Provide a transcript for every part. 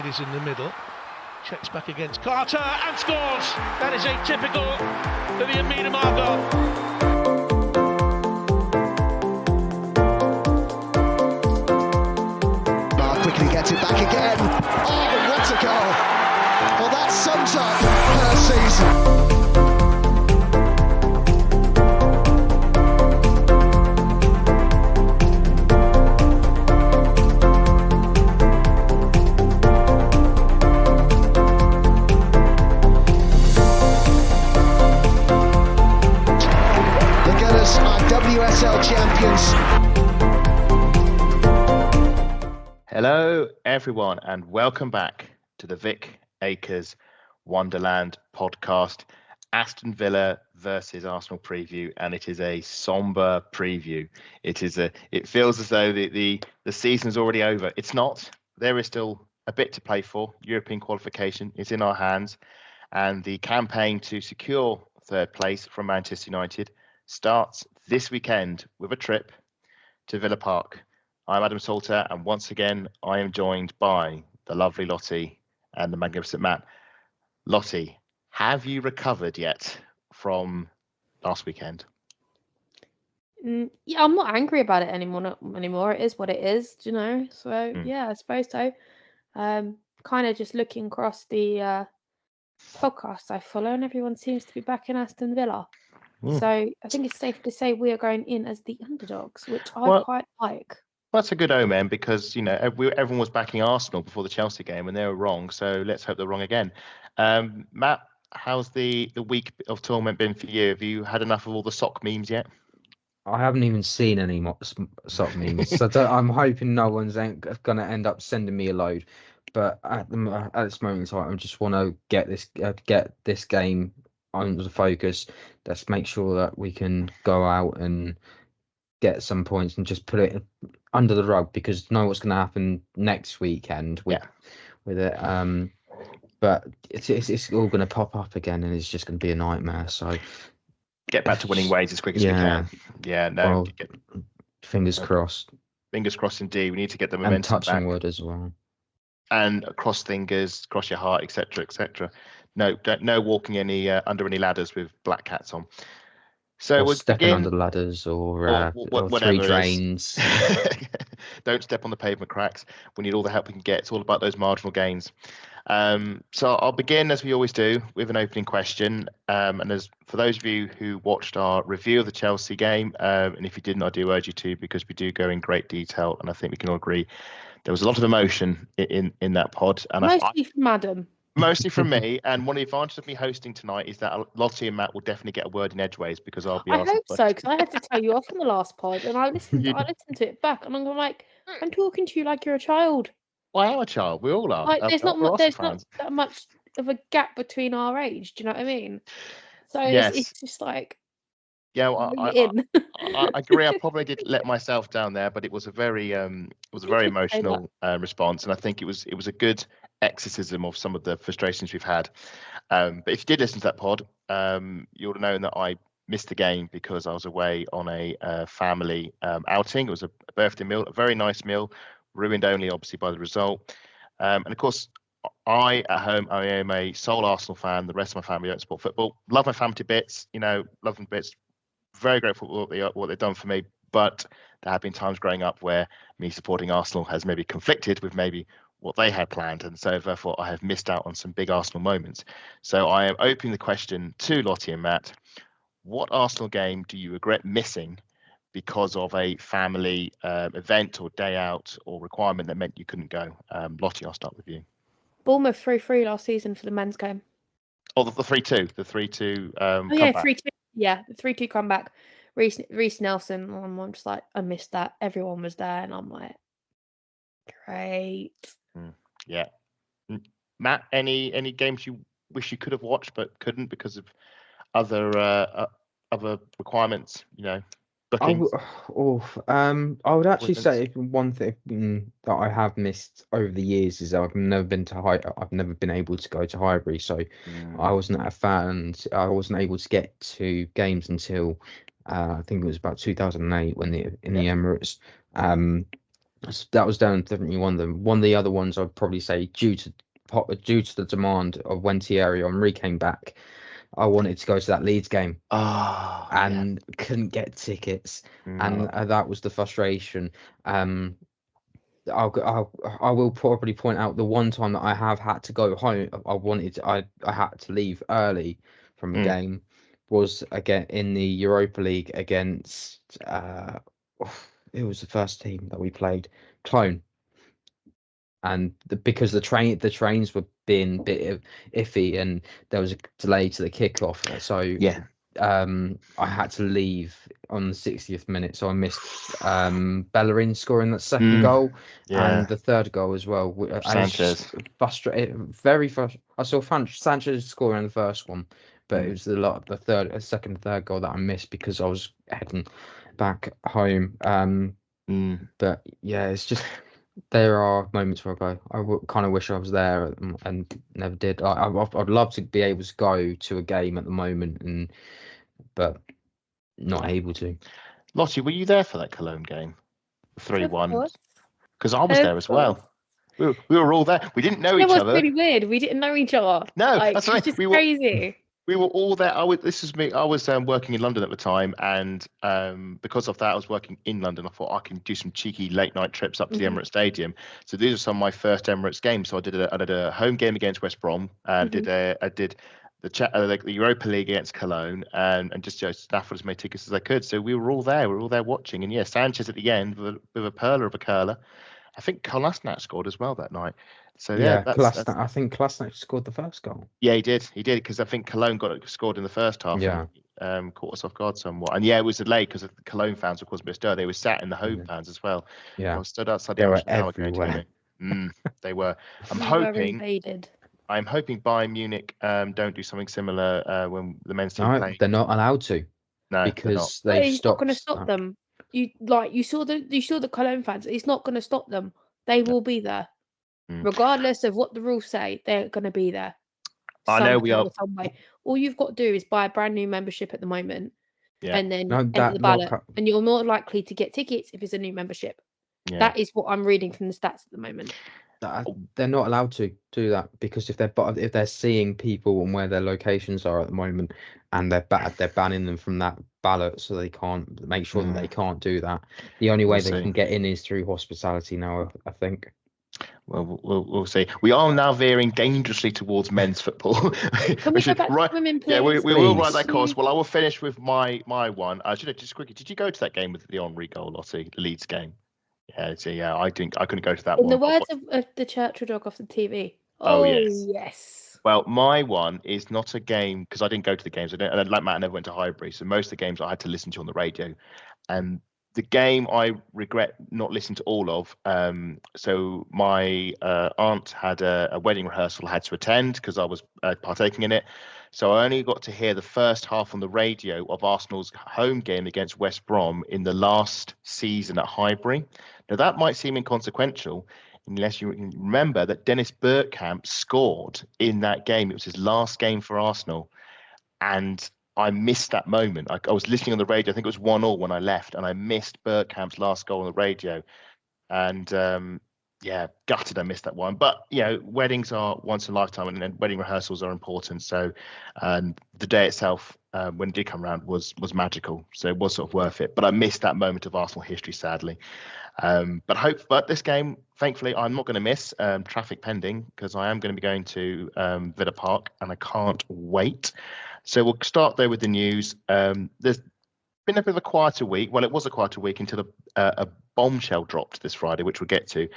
Davies in the middle. Checks back against Carter and scores. That is atypical for the Amina Margot. Quickly gets it back again. Oh, what a goal! Well, that sums up her season. The Gunners are WSL champions. Hello, everyone, and welcome back to the Vic Akers Wonderland podcast, Aston Villa versus Arsenal preview, and it is a sombre preview. It feels as though the season is already over. It's not. There is still a bit to play for. European qualification is in our hands, and the campaign to secure third place from Manchester United starts this weekend with a trip to Villa Park. I'm Adam Salter, and once again, I am joined by the lovely Lottie and the magnificent Matt. Lottie, have you recovered yet from last weekend? Yeah, I'm not angry about it anymore. It is what it is, you know. So yeah, I suppose so. Kind of just looking across the podcasts I follow, and everyone seems to be back in Aston Villa. So I think it's safe to say we are going in as the underdogs, which I quite like. Well, that's a good omen because, you know, everyone was backing Arsenal before the Chelsea game and they were wrong. So let's hope they're wrong again. Matt, how's the week of torment been for you? Have you had enough of all the sock memes yet? I haven't even seen any sock memes. So I'm hoping no one's going to end up sending me a load. But at this moment in time, I just want to get this game under the focus. Let's make sure that we can go out and get some points and just put it under the rug, because know what's going to happen next weekend with it. But it's all going to pop up again, and it's just going to be a nightmare. So get back to winning ways as quick as we can. Yeah, no. Well, fingers crossed. Fingers crossed indeed. We need to get the momentum and touching back. wood as well. And cross fingers, cross your heart, etc., etc. No walking under any ladders with black cats on. So or stepping under ladders or three drains. Don't step on the pavement cracks. We need all the help we can get. It's all about those marginal gains. So I'll begin, as we always do, with an opening question. And as for those of you who watched our review of the Chelsea game, and if you didn't, I do urge you to, because we do go in great detail, and I think we can all agree there was a lot of emotion in that pod. And mostly from Adam. Mostly from me, and one of the advantages of me hosting tonight is that Lottie and Matt will definitely get a word in edgeways, because I'll be. I hope so, because I had to tell you off on the last pod, and I listened to it back, and I'm like, I'm talking to you like you're a child. Well, I am a child. We all are. Like, there's not that much of a gap between our age. Do you know what I mean? So yes. it's just like. Yeah, well, I agree. I probably did let myself down there, but it was a very emotional response, and I think it was a good exorcism of some of the frustrations we've had. But if you did listen to that pod, you would have known that I missed the game because I was away on a family outing. It was a birthday meal, a very nice meal, ruined only obviously by the result. And of course, I at home, I am a sole Arsenal fan. The rest of my family don't support football. Love my family to bits, love them to bits. Very grateful for what they've done for me, but there have been times growing up where me supporting Arsenal has maybe conflicted with maybe what they had planned, and so therefore I have missed out on some big Arsenal moments. So I am opening the question to Lottie and Matt: what Arsenal game do you regret missing because of a family event or day out or requirement that meant you couldn't go? Lottie, I'll start with you. Bournemouth 3-3 last season for the men's game. Oh, the 3-2, the 3-2. Yeah, 3-2. Yeah, the 3-2 comeback. Reece Nelson. I'm just like, I missed that. Everyone was there, and I'm like, great. Yeah. Matt, any games you wish you could have watched but couldn't because of other requirements? Bookings. I would actually say one thing that I have missed over the years is I've never been able to go to Highbury, so I wasn't a fan. I wasn't able to get to games until I think it was about 2008 when in the Emirates. That was definitely one of them. One of the other ones I'd probably say due to the demand of when Thierry Henry came back, I wanted to go to that Leeds game Oh, yeah. and couldn't get tickets, and that was the frustration. I will probably point out the one time that I have had to go home. I had to leave early from a game was again in the Europa League against it was the first team that we played, Clone, and because the trains were being a bit iffy and there was a delay to the kickoff, so Yeah. I had to leave on the 60th minute, so I missed Bellerin scoring that second goal and the third goal as well. Sanchez. Frustrated, I saw Sanchez scoring the first one, but it was the second, third goal that I missed because I was heading back home. But yeah, it's just there are moments where I kind of wish I was there and never did. I'd love to be able to go to a game at the moment, but not able to. Lottie, were you there for that Cologne game? 3-1. Because I was Of there as course. well. We were all there. We didn't know each It was other. really weird. We didn't know each other. No, Like, that's it's right. just We were crazy. we were all there. This is me. I was working in London at the time, and because of that, I was working in London. I thought I can do some cheeky late night trips up to the Emirates Stadium. So these are some of my first Emirates games. So I did a home game against West Brom. I did the Europa League against Cologne, and just staff as many tickets as I could. So we were all there. We were all there watching. And yeah, Sanchez at the end with a perler of a curler. I think Kolasinac scored as well that night. So yeah, I think Kolasinac scored the first goal. Yeah, he did because I think Cologne scored in the first half. Yeah. And caught us off guard somewhat. And yeah, it was delayed because the Cologne fans, of course, but still, they were sat in the home fans as well. Yeah, I was stood outside they the were Tower going to everywhere. They were. I'm We were hoping invaded. Bayern Munich don't do something similar when the men's team play. They're not allowed to. No, because But they've it's not stopped. going to stop them. You saw the Cologne fans. It's not going to stop them. They will be there, regardless of what the rules say. They're going to be there. I know we are. Some way. All you've got to do is buy a brand new membership at the moment, and then enter the ballot, and you're more likely to get tickets if it's a new membership. Yeah. That is what I'm reading from the stats at the moment. They're not allowed to do that because if they're seeing people and where their locations are at the moment, and they're banning them from that ballot, so they can't make sure that they can't do that. The only way they can get in is through hospitality now, I think. Well, we'll see. We are now veering dangerously towards men's football. Can we go back to women, please? Yeah, we will write that course. Well, I will finish with my one. Just quickly, did you go to that game with the Henry goal, Lottie, the Leeds game? Yeah, so yeah, I couldn't go to that one. In the words of the Churchill dog off the TV. Oh yes. Well, my one is not a game because I didn't go to the games. Like Matt, I never went to Highbury, so most of the games I had to listen to on the radio, and the game I regret not listening to all of. So my aunt had a wedding rehearsal I had to attend because I was partaking in it. So I only got to hear the first half on the radio of Arsenal's home game against West Brom in the last season at Highbury. Now that might seem inconsequential unless you remember that Dennis Bergkamp scored in that game. It was his last game for Arsenal. And I missed that moment. I was listening on the radio. I think it was 1-1 when I left, and I missed Bergkamp's last goal on the radio. And gutted I missed that one. But weddings are once in a lifetime, and wedding rehearsals are important. So, the day itself, when it did come around, was magical. So it was sort of worth it. But I missed that moment of Arsenal history, sadly. But this game, thankfully, I'm not going to miss. Traffic pending, because I am going to be going to Villa Park, and I can't wait. So we'll start there with the news. There's been a bit of a quieter week. Well, it was a quieter week until a bombshell dropped this Friday, which we'll get to.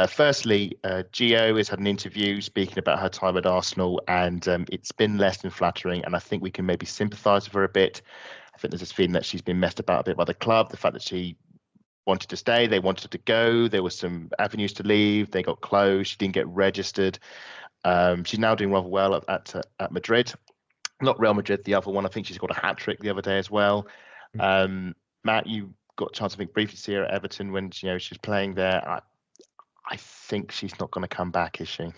Firstly, Gio has had an interview speaking about her time at Arsenal, and it's been less than flattering. And I think we can maybe sympathise with her a bit. I think there's this feeling that she's been messed about a bit by the club. The fact that she wanted to stay, they wanted her to go. There were some avenues to leave. They got closed. She didn't get registered. She's now doing rather well at Madrid. Not Real Madrid, the other one. I think she's got a hat-trick the other day as well. Matt, you got a chance, I think, briefly to see her at Everton when she's playing there. I think she's not going to come back, is she?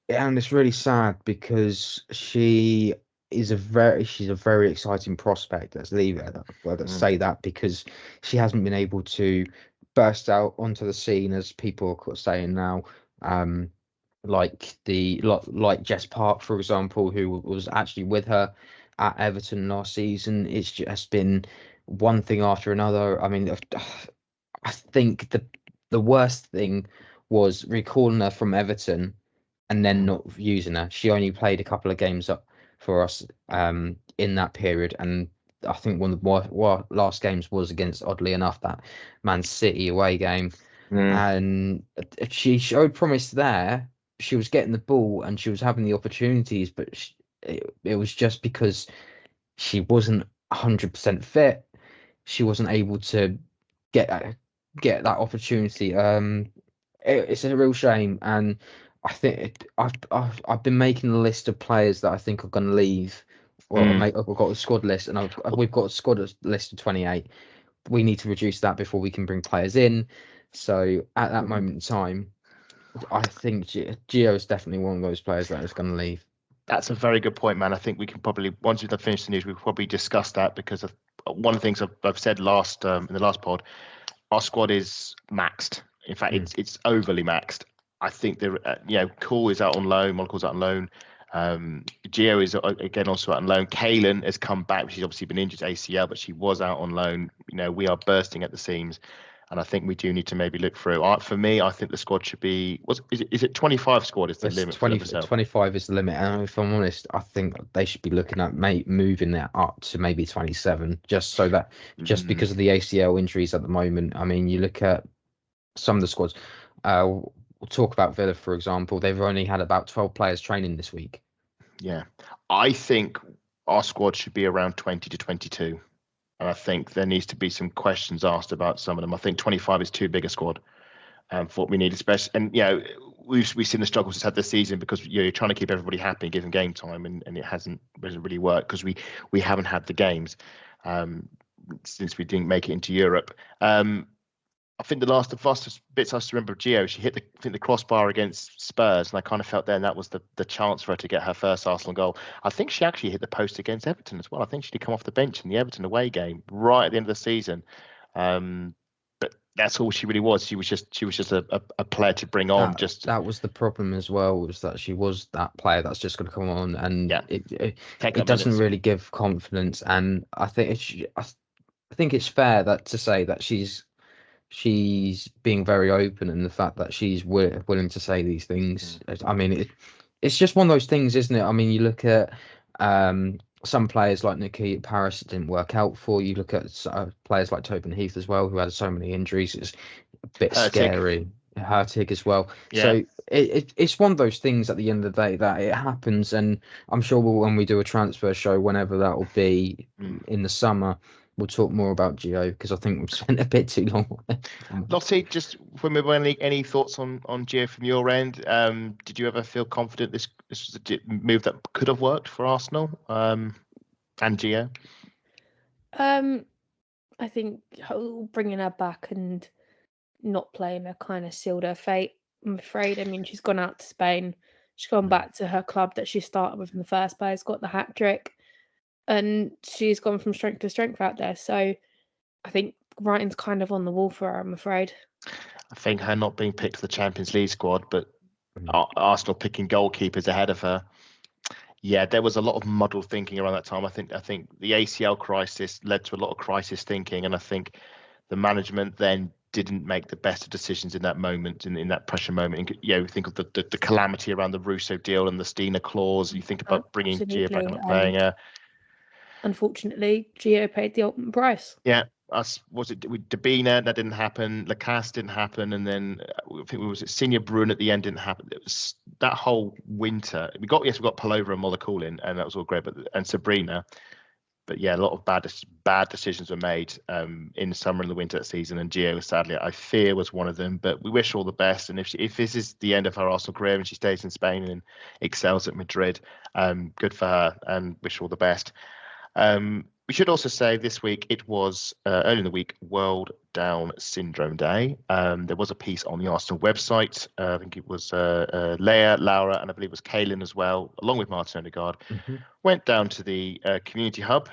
Yeah, and it's really sad because she's a very exciting prospect. Let's leave it. Let's say that because she hasn't been able to burst out onto the scene, as people are saying now, like Jess Park, for example, who was actually with her at Everton last season. It's just been one thing after another. I mean, I think the worst thing was recalling her from Everton and then not using her. She only played a couple of games up for us in that period, and I think one of the last games was against, oddly enough, that Man City away game. And she showed promise there. She was getting the ball and she was having the opportunities, but it was just because she wasn't 100% fit. She wasn't able to get that opportunity. It's a real shame, and I think I've been making a list of players that I think are going to leave. Well, I've got a squad list, and we've got a squad list of 28. We need to reduce that before we can bring players in. So at that moment in time, I think Gio is definitely one of those players that is going to leave. That's a very good point, man. I think we can probably, once we've finished the news, we'll probably discuss that, because of one of the things I've said in the last pod, our squad is maxed. In fact, it's overly maxed. I think Cool is out on loan, Monacle's out on loan. Gio is again also out on loan. Kaylin has come back. She's obviously been injured ACL, but she was out on loan. We are bursting at the seams, and I think we do need to maybe look through. For me, I think the squad should be. Is it 25 squad is the limit? 25 is the limit, and if I'm honest, I think they should be looking at moving that up to maybe 27, just because of the ACL injuries at the moment. I mean, you look at some of the squads. We'll talk about Villa, for example. They've only had about 12 players training this week. Yeah, I think our squad should be around 20 to 22. And I think there needs to be some questions asked about some of them. I think 25 is too big a squad for what we need, especially. And, we've seen the struggles it's had this season, because you're trying to keep everybody happy and give them game time, and it hasn't really worked, because we haven't had the games since we didn't make it into Europe. I think the first bits I just remember of Gio, she hit the crossbar against Spurs, and I kind of felt then that was the chance for her to get her first Arsenal goal. I think she actually hit the post against Everton as well. I think she did come off the bench in the Everton away game right at the end of the season. But that's all she really was. She was just a player to bring on. That was the problem as well, was that she was that player that's just going to come on, and it doesn't really give confidence. And I think it's fair to say that she's being very open, and the fact that she's willing to say these things. I mean, it's just one of those things, isn't it? I mean, you look at some players like Nikki Paris, it didn't work out for. You look at players like Tobin Heath as well, who had so many injuries. It's a bit scary. Hurtig as well. Yeah. So it's one of those things at the end of the day that it happens, and I'm sure when we do a transfer show, whenever that will be in the summer, we'll talk more about Gio, because I think we've spent a bit too long on it. Lottie, just any thoughts on Gio from your end? Did you ever feel confident this was a move that could have worked for Arsenal and Gio? I think bringing her back and not playing her kind of sealed her fate, I'm afraid. I mean, she's gone out to Spain. She's gone back to her club that she started with in the first place, got the hat trick. And she's gone from strength to strength out there. So I think writing's kind of on the wall for her, I'm afraid. I think her not being picked for the Champions League squad, but Arsenal picking goalkeepers ahead of her. Yeah, there was a lot of muddled thinking around that time. I think the ACL crisis led to a lot of crisis thinking, and I think the management then didn't make the best of decisions in that moment, in that pressure moment. You think of the calamity around the Russo deal and the Steiner clause. You think about bringing Gio back and not playing her. Unfortunately, Gio paid the ultimate price. Yeah, was it with Dabina? That didn't happen. Lacasse didn't happen, and then I think it was Senior Bruin at the end didn't happen. It was that whole winter. We got Palova and Molecule in, and that was all great. And Sabrina, but yeah, a lot of bad decisions were made in the summer and the winter that season. And Gio, sadly, I fear, was one of them. But we wish her all the best. And if this is the end of her Arsenal career and she stays in Spain and excels at Madrid, good for her, and wish her all the best. We should also say this week it was early in the week World Down Syndrome Day. There was a piece on the Arsenal website. I think it was Lia, Laura, and I believe it was Kaylin as well, along with Martin Odegaard, went down to the community hub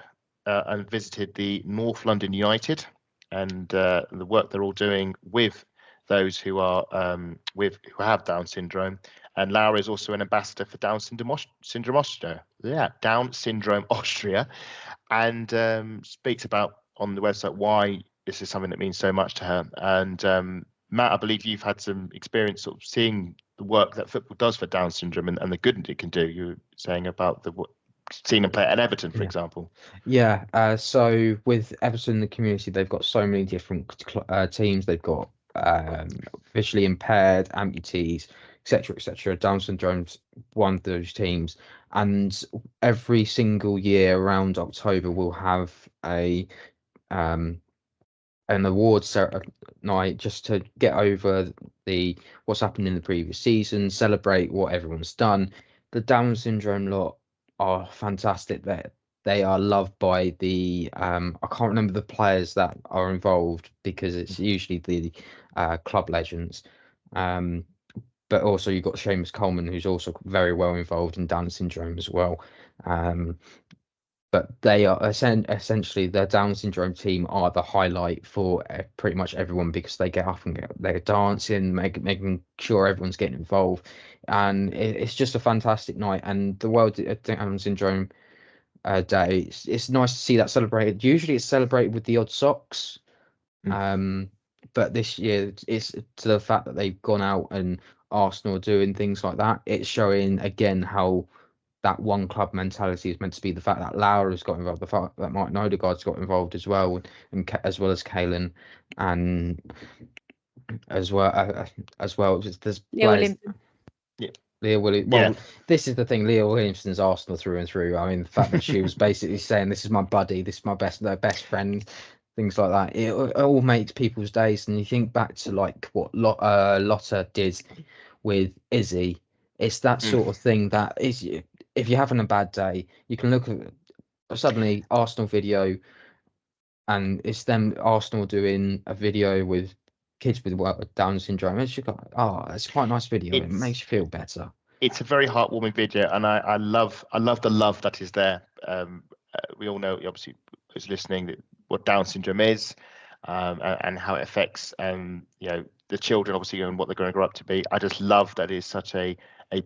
and visited the North London United and the work they're all doing with those who are who have Down syndrome. And Laura is also an ambassador for Down syndrome Austria. Yeah, Down syndrome Austria, and speaks about on the website why this is something that means so much to her. And Matt, I believe you've had some experience sort of seeing the work that football does for Down syndrome and the good it can do. You were saying about seeing them play at Everton, for example. Yeah. So with Everton in the community, they've got so many different teams. They've got visually impaired, amputees, etc., etc. Down syndrome's one of those teams, and every single year around October we'll have an awards night just to get over what's happened in the previous season, celebrate what everyone's done. The Down syndrome lot are fantastic. They are loved by the I can't remember the players that are involved because it's usually the club legends. But also you've got Seamus Coleman, who's also very well involved in Down syndrome as well. But they are essentially the Down syndrome team are the highlight for pretty much everyone because they get up and they're dancing, making sure everyone's getting involved, and it's just a fantastic night. And the World Down syndrome Day, it's nice to see that celebrated. Usually it's celebrated with the odd socks, but this year it's to the fact that they've gone out and Arsenal are doing things like that. It's showing again how that one club mentality is meant to be. The fact that Laura's got involved, the fact that Martin Odegaard's got involved as well, and as well as Kalen, and as well there's Lia players. Williamson. Lia Williamson. Well, this is the thing. Lia Williamson's Arsenal through and through. I mean, the fact that she was basically saying, "This is my buddy. This is my best friend." Things like that. It all makes people's days. And you think back to like what Lotta did with Izzy. It's that sort of thing that is. If you're having a bad day, you can look at suddenly Arsenal video, and it's them Arsenal doing a video with kids with Down syndrome. It's just it's quite a nice video. It makes you feel better. It's a very heartwarming video, and I love the love that is there. We all know, obviously, who's listening, what Down syndrome is, and how it affects the children, obviously, and what they're going to grow up to be. I just love that it's such a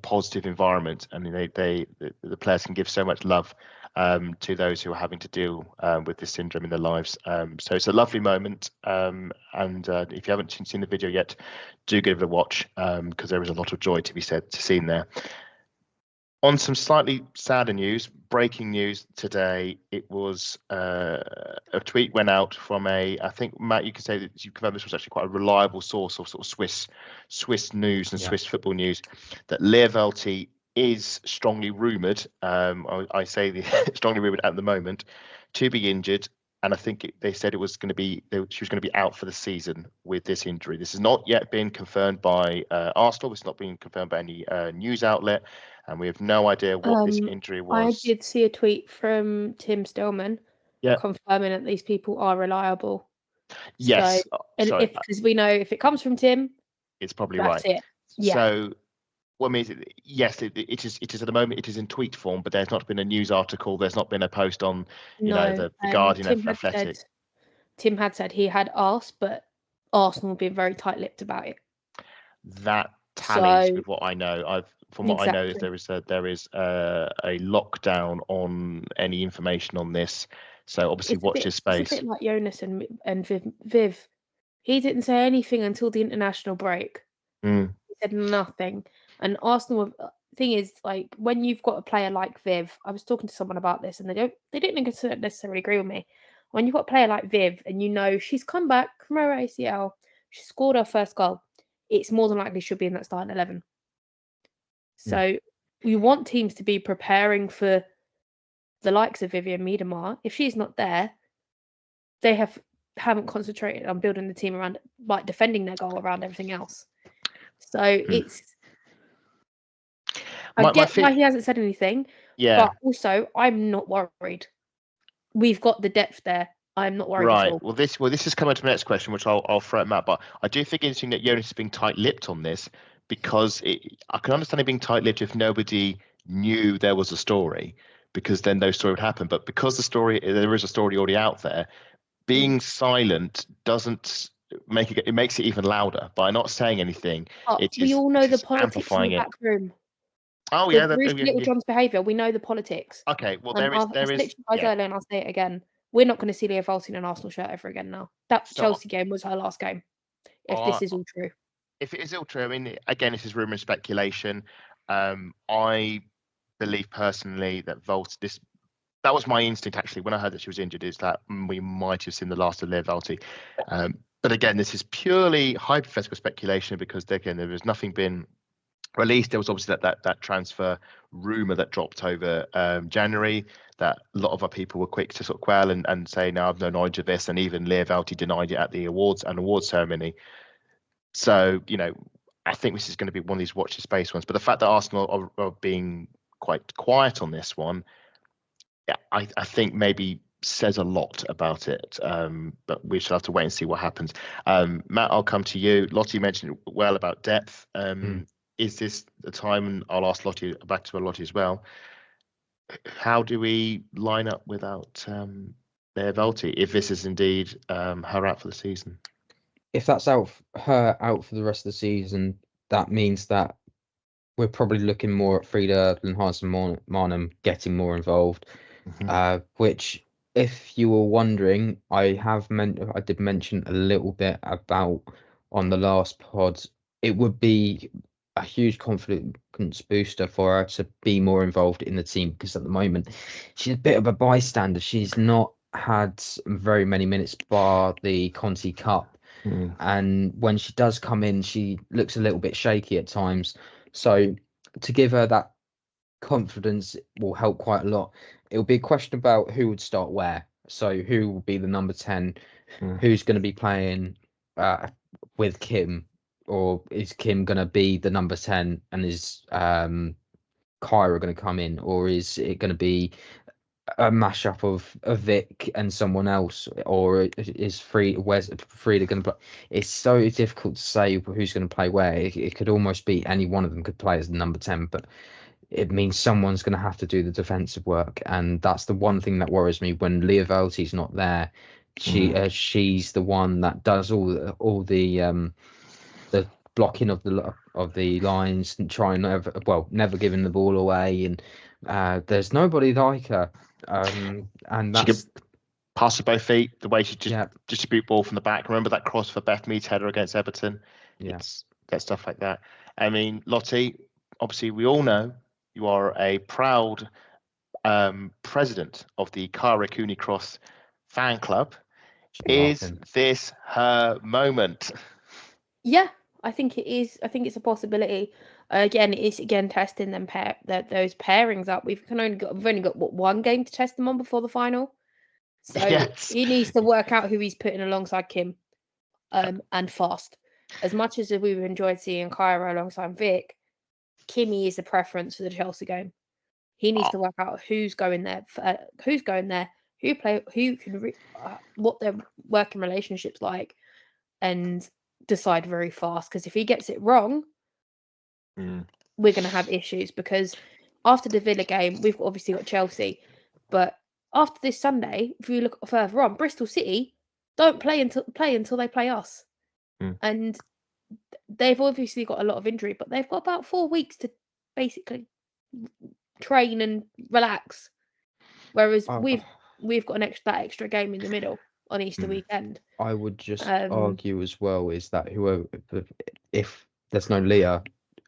positive environment. I mean, the players can give so much love to those who are having to deal with this syndrome in their lives. So it's a lovely moment. And if you haven't seen the video yet, do give it a watch because there is a lot of joy to be seen there. On some slightly sadder news, breaking news today, it was a tweet went out from I think, Matt, you can say that you confirmed this was actually quite a reliable source of sort of Swiss news and Swiss football news, that Lia Walti is strongly rumoured, I say the strongly rumoured at the moment, to be injured. And I think they said she was going to be out for the season with this injury. This has not yet been confirmed by Arsenal. It's not been confirmed by any news outlet. And we have no idea what this injury was. I did see a tweet from Tim Stillman confirming that these people are reliable. Yes. So, because we know if it comes from Tim, it's probably that's right. It. Yeah. So what means yes, it is at the moment, it is in tweet form, but there's not been a news article, there's not been a post on the Guardian Athletic. Tim had said he had asked, but Arsenal have been very tight-lipped about it. That tallies with what I know. What I know is there is a lockdown on any information on this. So obviously watch this space. It's a bit like Jonas and Viv. He didn't say anything until the international break. He said nothing. And Arsenal, thing is, like, when you've got a player like Viv, I was talking to someone about this, and they didn't necessarily agree with me. When you've got a player like Viv, and you know she's come back from her ACL, she scored her first goal, it's more than likely she'll be in that starting 11. So we want teams to be preparing for the likes of Vivian Miedemar. If she's not there, they haven't concentrated on building the team around, like, defending their goal around everything else. So I get why he hasn't said anything. Yeah. But also, I'm not worried. We've got the depth there. I'm not worried at all. Well, this is coming to my next question, which I'll throw at Matt. But I do think it's interesting that Jonas is being tight-lipped on this, because I can understand it being tight-lipped if nobody knew there was a story, because then no story would happen. But because there is a story already out there, being silent doesn't make it. It makes it even louder by not saying anything. We all know the just politics in amplifying the it. back room. Oh With yeah, Bruce Littlejohn's behaviour, we know the politics. okay. Well, And there is. I said it to you guys Yeah. earlier, and I'll say it again. We're not going to see Lia Walti in an Arsenal shirt ever again now. That So- Chelsea game was her last game. If this is all true. If it is all true, I mean, again, this is rumour and speculation. I believe personally that that was my instinct actually when I heard that she was injured, is that we might have seen the last of Lia Walti. But again, this is purely hypothetical speculation because again, there has nothing been released. There was obviously that transfer rumour that dropped over January that a lot of our people were quick to sort of quell and say, no, I've no knowledge of this, and even Lia Walti denied it at the awards ceremony. So, I think this is going to be one of these watch this space ones. But the fact that Arsenal are being quite quiet on this one, yeah, I think maybe says a lot about it. But we shall have to wait and see what happens. Matt, I'll come to you. Lottie mentioned well about depth. Is this the time? And I'll ask Lottie, back to Lottie as well. How do we line up without Lia Walti if this is indeed her out for the season? If that's her out for the rest of the season, that means that we're probably looking more at Frida Linhardsen-Marnum getting more involved. Which, if you were wondering, I did mention a little bit about on the last pod. It would be a huge confidence booster for her to be more involved in the team, because at the moment she's a bit of a bystander. She's not had very many minutes bar the Conti Cup. And when she does come in, she looks a little bit shaky at times. So to give her that confidence will help quite a lot. It'll be a question about who would start where. So who will be the number 10? Who's going to be playing with Kim? Or is Kim going to be the number 10 and is Kyra going to come in? Or is it going to be a mashup of Vic and someone else, or is Frida going to play? It's so difficult to say who's going to play where. It could almost be any one of them could play as the number 10, but it means someone's going to have to do the defensive work, and that's the one thing that worries me when Lia Walti's not there. She's the one that does all the blocking of the lines and never giving the ball away, and there's nobody like her. And that's, she could pass with both feet. The way she distribute ball from the back. Remember that cross for Beth Mead's header against Everton? It's that stuff like that. I mean, Lottie, obviously we all know you are a proud president of the Cara Cooney Cross fan club. Is this her moment? Yeah, I think it is. I think it's a possibility. It's testing them those pairings up. We've only got one game to test them on before the final. So he needs to work out who he's putting alongside Kim, and fast. As much as we've enjoyed seeing Kyra alongside Vic, Kimmy is the preference for the Chelsea game. He needs to work out who's going there, what their working relationship's like, and decide very fast. Because if he gets it wrong, we're going to have issues. Because after the Villa game, we've obviously got Chelsea, but after this Sunday, if you look further on, Bristol City don't play until they play us, and they've obviously got a lot of injury, but they've got about 4 weeks to basically train and relax. Whereas we've got that extra game in the middle on Easter weekend. I would just argue as well is that if there's no Lia,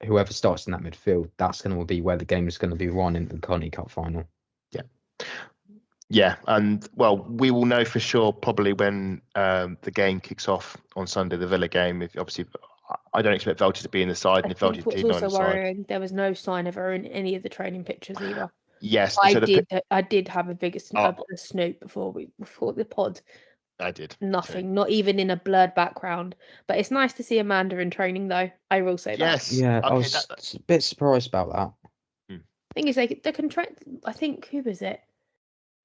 whoever starts in that midfield, that's going to be where the game is going to be won in the Conti Cup final. Yeah, and well, we will know for sure probably when the game kicks off on Sunday, the Villa game. If obviously, I don't expect Walti to be in the side, and if Walti what's team also on the worrying, side, there was no sign of her in any of the training pictures either. Yes, I did have a bigger snoop before the pod. I did. Nothing, not even in a blurred background. But it's nice to see Amanda in training, though. I will say that. Yes. Yeah, I was a bit surprised about that. Thing is, they can train. I think, who was it?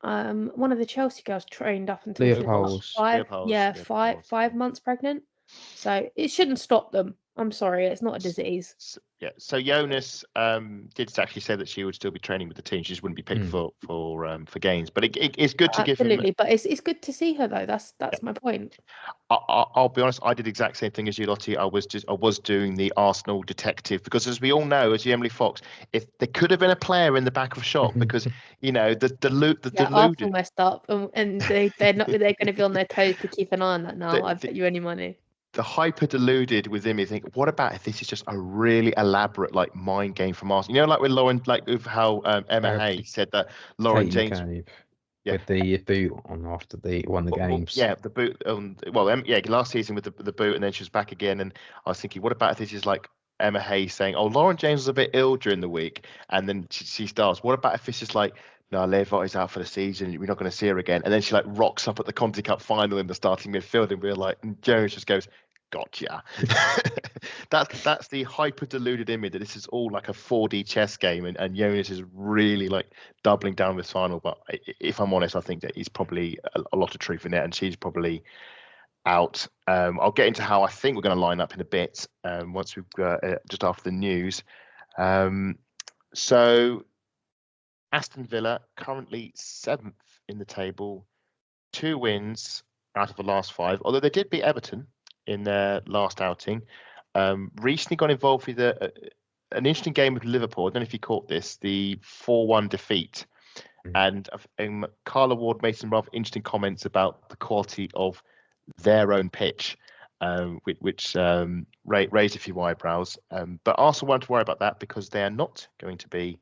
One of the Chelsea girls trained up until she was 5 months pregnant. So it shouldn't stop them. I'm sorry, it's not a disease. So Jonas did actually say that she would still be training with the team. She just wouldn't be picked for games. But it's good to give him. Absolutely, but it's good to see her though. That's my point. I'll be honest. I did the exact same thing as you, Lottie. I was doing the Arsenal detective because, as we all know, as Emily Fox, if there could have been a player in the back of shop because the deluded. Arsenal messed up, and they're going to be on their toes to keep an eye on that now. I bet you any money. The hyper deluded within me think, what about if this is just a really elaborate like mind game from Arsenal? You know, like with Lauren, like with how Emma Hay said that Lauren James. With the boot on after they won the games. The boot. Last season with the boot, and then she was back again. And I was thinking, what about if this is like Emma Hayes saying, "Oh, Lauren James was a bit ill during the week," and then she starts. What about if it's just like, "No, Lia Walti's out for the season. We're not going to see her again," and then she like rocks up at the Conti Cup final in the starting midfield, and we're like, and Jones just goes, "Gotcha." That's the hyper deluded image that this is all like a 4D chess game, and Jonas is really like doubling down this final. But if I'm honest, I think that he's probably a lot of truth in it, and she's probably out. I'll get into how I think we're going to line up in a bit once we've just after the news. So Aston Villa currently 7th in the table, 2 wins out of the last 5, although they did beat Everton in their last outing. Recently got involved with an interesting game with Liverpool. I don't know if you caught this, the 4-1 defeat. And Carla Ward made some rather interesting comments about the quality of their own pitch, which raised a few eyebrows. But Arsenal won't worry about that because they are not going to be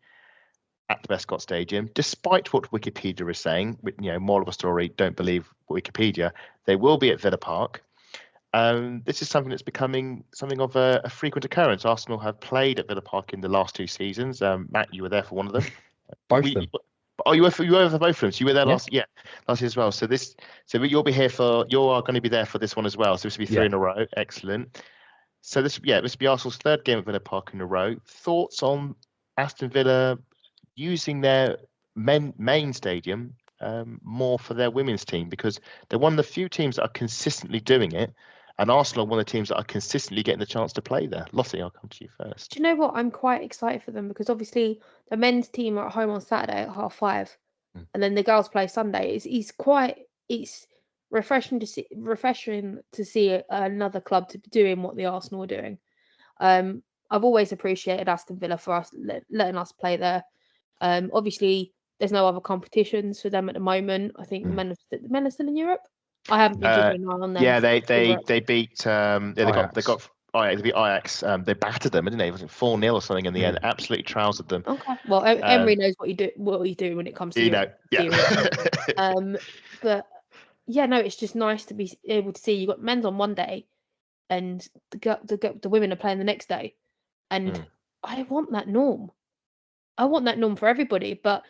at the Bescott Stadium, despite what Wikipedia is saying. Moral of the story, don't believe Wikipedia. They will be at Villa Park. This is something that's becoming something of a frequent occurrence. Arsenal have played at Villa Park in the last 2 seasons. Matt, you were there for one of them. Both of them. Oh, you were for both of them. So you were there last year as well. So you'll be here you are going to be there for this one as well. So this will be 3 in a row. Excellent. So this will be Arsenal's 3rd game at Villa Park in a row. Thoughts on Aston Villa using their main stadium more for their women's team, because they're one of the few teams that are consistently doing it, and Arsenal are one of the teams that are consistently getting the chance to play there. Lottie, I'll come to you first. Do you know what? I'm quite excited for them because obviously the men's team are at home on Saturday at 5:30, and then the girls play Sunday. It's refreshing to see another club doing what the Arsenal are doing. I've always appreciated Aston Villa for us letting us play there. Obviously, there's no other competitions for them at the moment. I think the men are still in Europe. I haven't been keeping an eye on them. Yeah, they beat they beat Ajax. They battered them, didn't they? Was it 4-0 or something in the end? Absolutely trousered them. Okay. Well, Emery knows what you do when it comes to but yeah, no, it's just nice to be able to see you got men's on one day, and the women are playing the next day, and I want that norm. I want that norm for everybody, but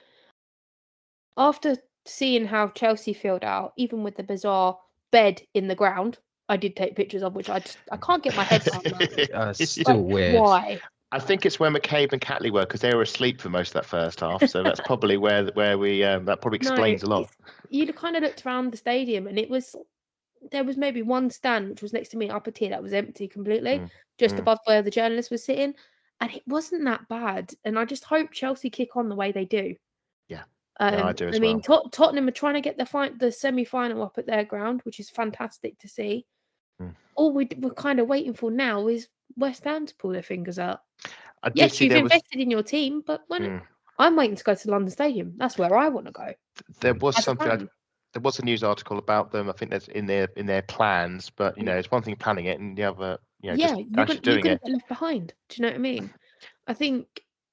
after seeing how Chelsea filled out, even with the bizarre bed in the ground, I did take pictures of, which I can't get my head around that. It's still weird. Why? I think it's where McCabe and Catley were, because they were asleep for most of that first half. So that's probably where we that probably explains a lot. You kind of looked around the stadium, and there was maybe one stand which was next to me, upper tier, that was empty completely, just above where the journalist was sitting, and it wasn't that bad. And I just hope Chelsea kick on the way they do. Yeah. I do as well. Tottenham are trying to get the semi-final up at their ground, which is fantastic to see. All we're kind of waiting for now is West Ham to pull their fingers out. Yes, you've invested in your team, but I'm waiting to go to London Stadium. That's where I want to go. There was there was a news article about them. I think that's in their plans, but it's one thing planning it, and the other, just actually doing it. Get left behind. Do you know what I mean? I think,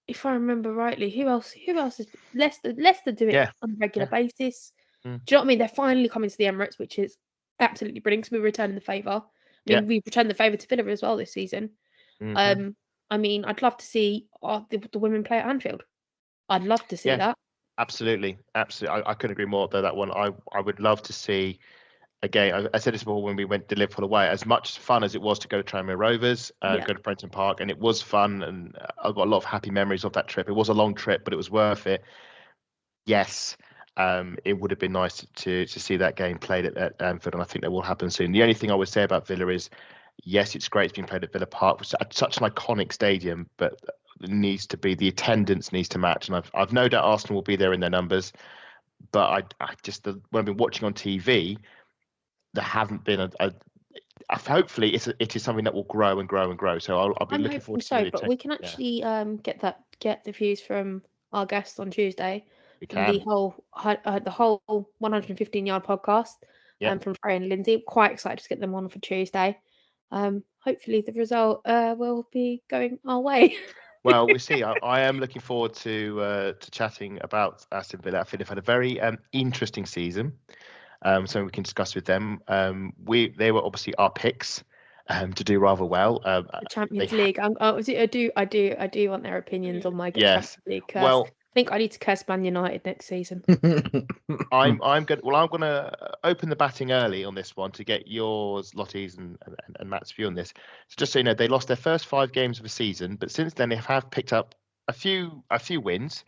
if I remember rightly, who else is Leicester do it on a regular basis? Do you know what I mean? They're finally coming to the Emirates, which is absolutely brilliant, because we're returning the favour. We returned the favour to Villa as well this season. I'd love to see the women play at Anfield. I'd love to see that. Absolutely. I couldn't agree more though. That one, I would love to see. Again, I said this before when we went to Liverpool away. As much fun as it was to go to Tranmere Rovers, go to Prenton Park, and it was fun, and I've got a lot of happy memories of that trip. It was a long trip, but it was worth it. Yes, it would have been nice to see that game played at Anfield, and I think that will happen soon. The only thing I would say about Villa is, yes, it's great. It's been played at Villa Park, which is such an iconic stadium, but it needs to be, the attendance needs to match. And I've no doubt Arsenal will be there in their numbers. But I just, when I've been watching on TV, there haven't been hopefully it is something that will grow and grow and grow. So I'll be looking forward to so, but we can actually get the views from our guests on Tuesday. We and the whole 115-yard podcast from Freya and Lindsay. Quite excited to get them on for Tuesday. Hopefully the result will be going our way. Well, we'll see. I am looking forward to chatting about Aston Villa. I think they've had a very interesting season. So we can discuss with them. They were obviously our picks to do rather well. The Champions League. I do want their opinions on my Champions League curse. Well, I think I need to curse Man United next season. I'm gonna open the batting early on this one to get yours, Lottie's, and Matt's view on this. So just so you know, they lost their first 5 games of the season, but since then they have picked up a few wins,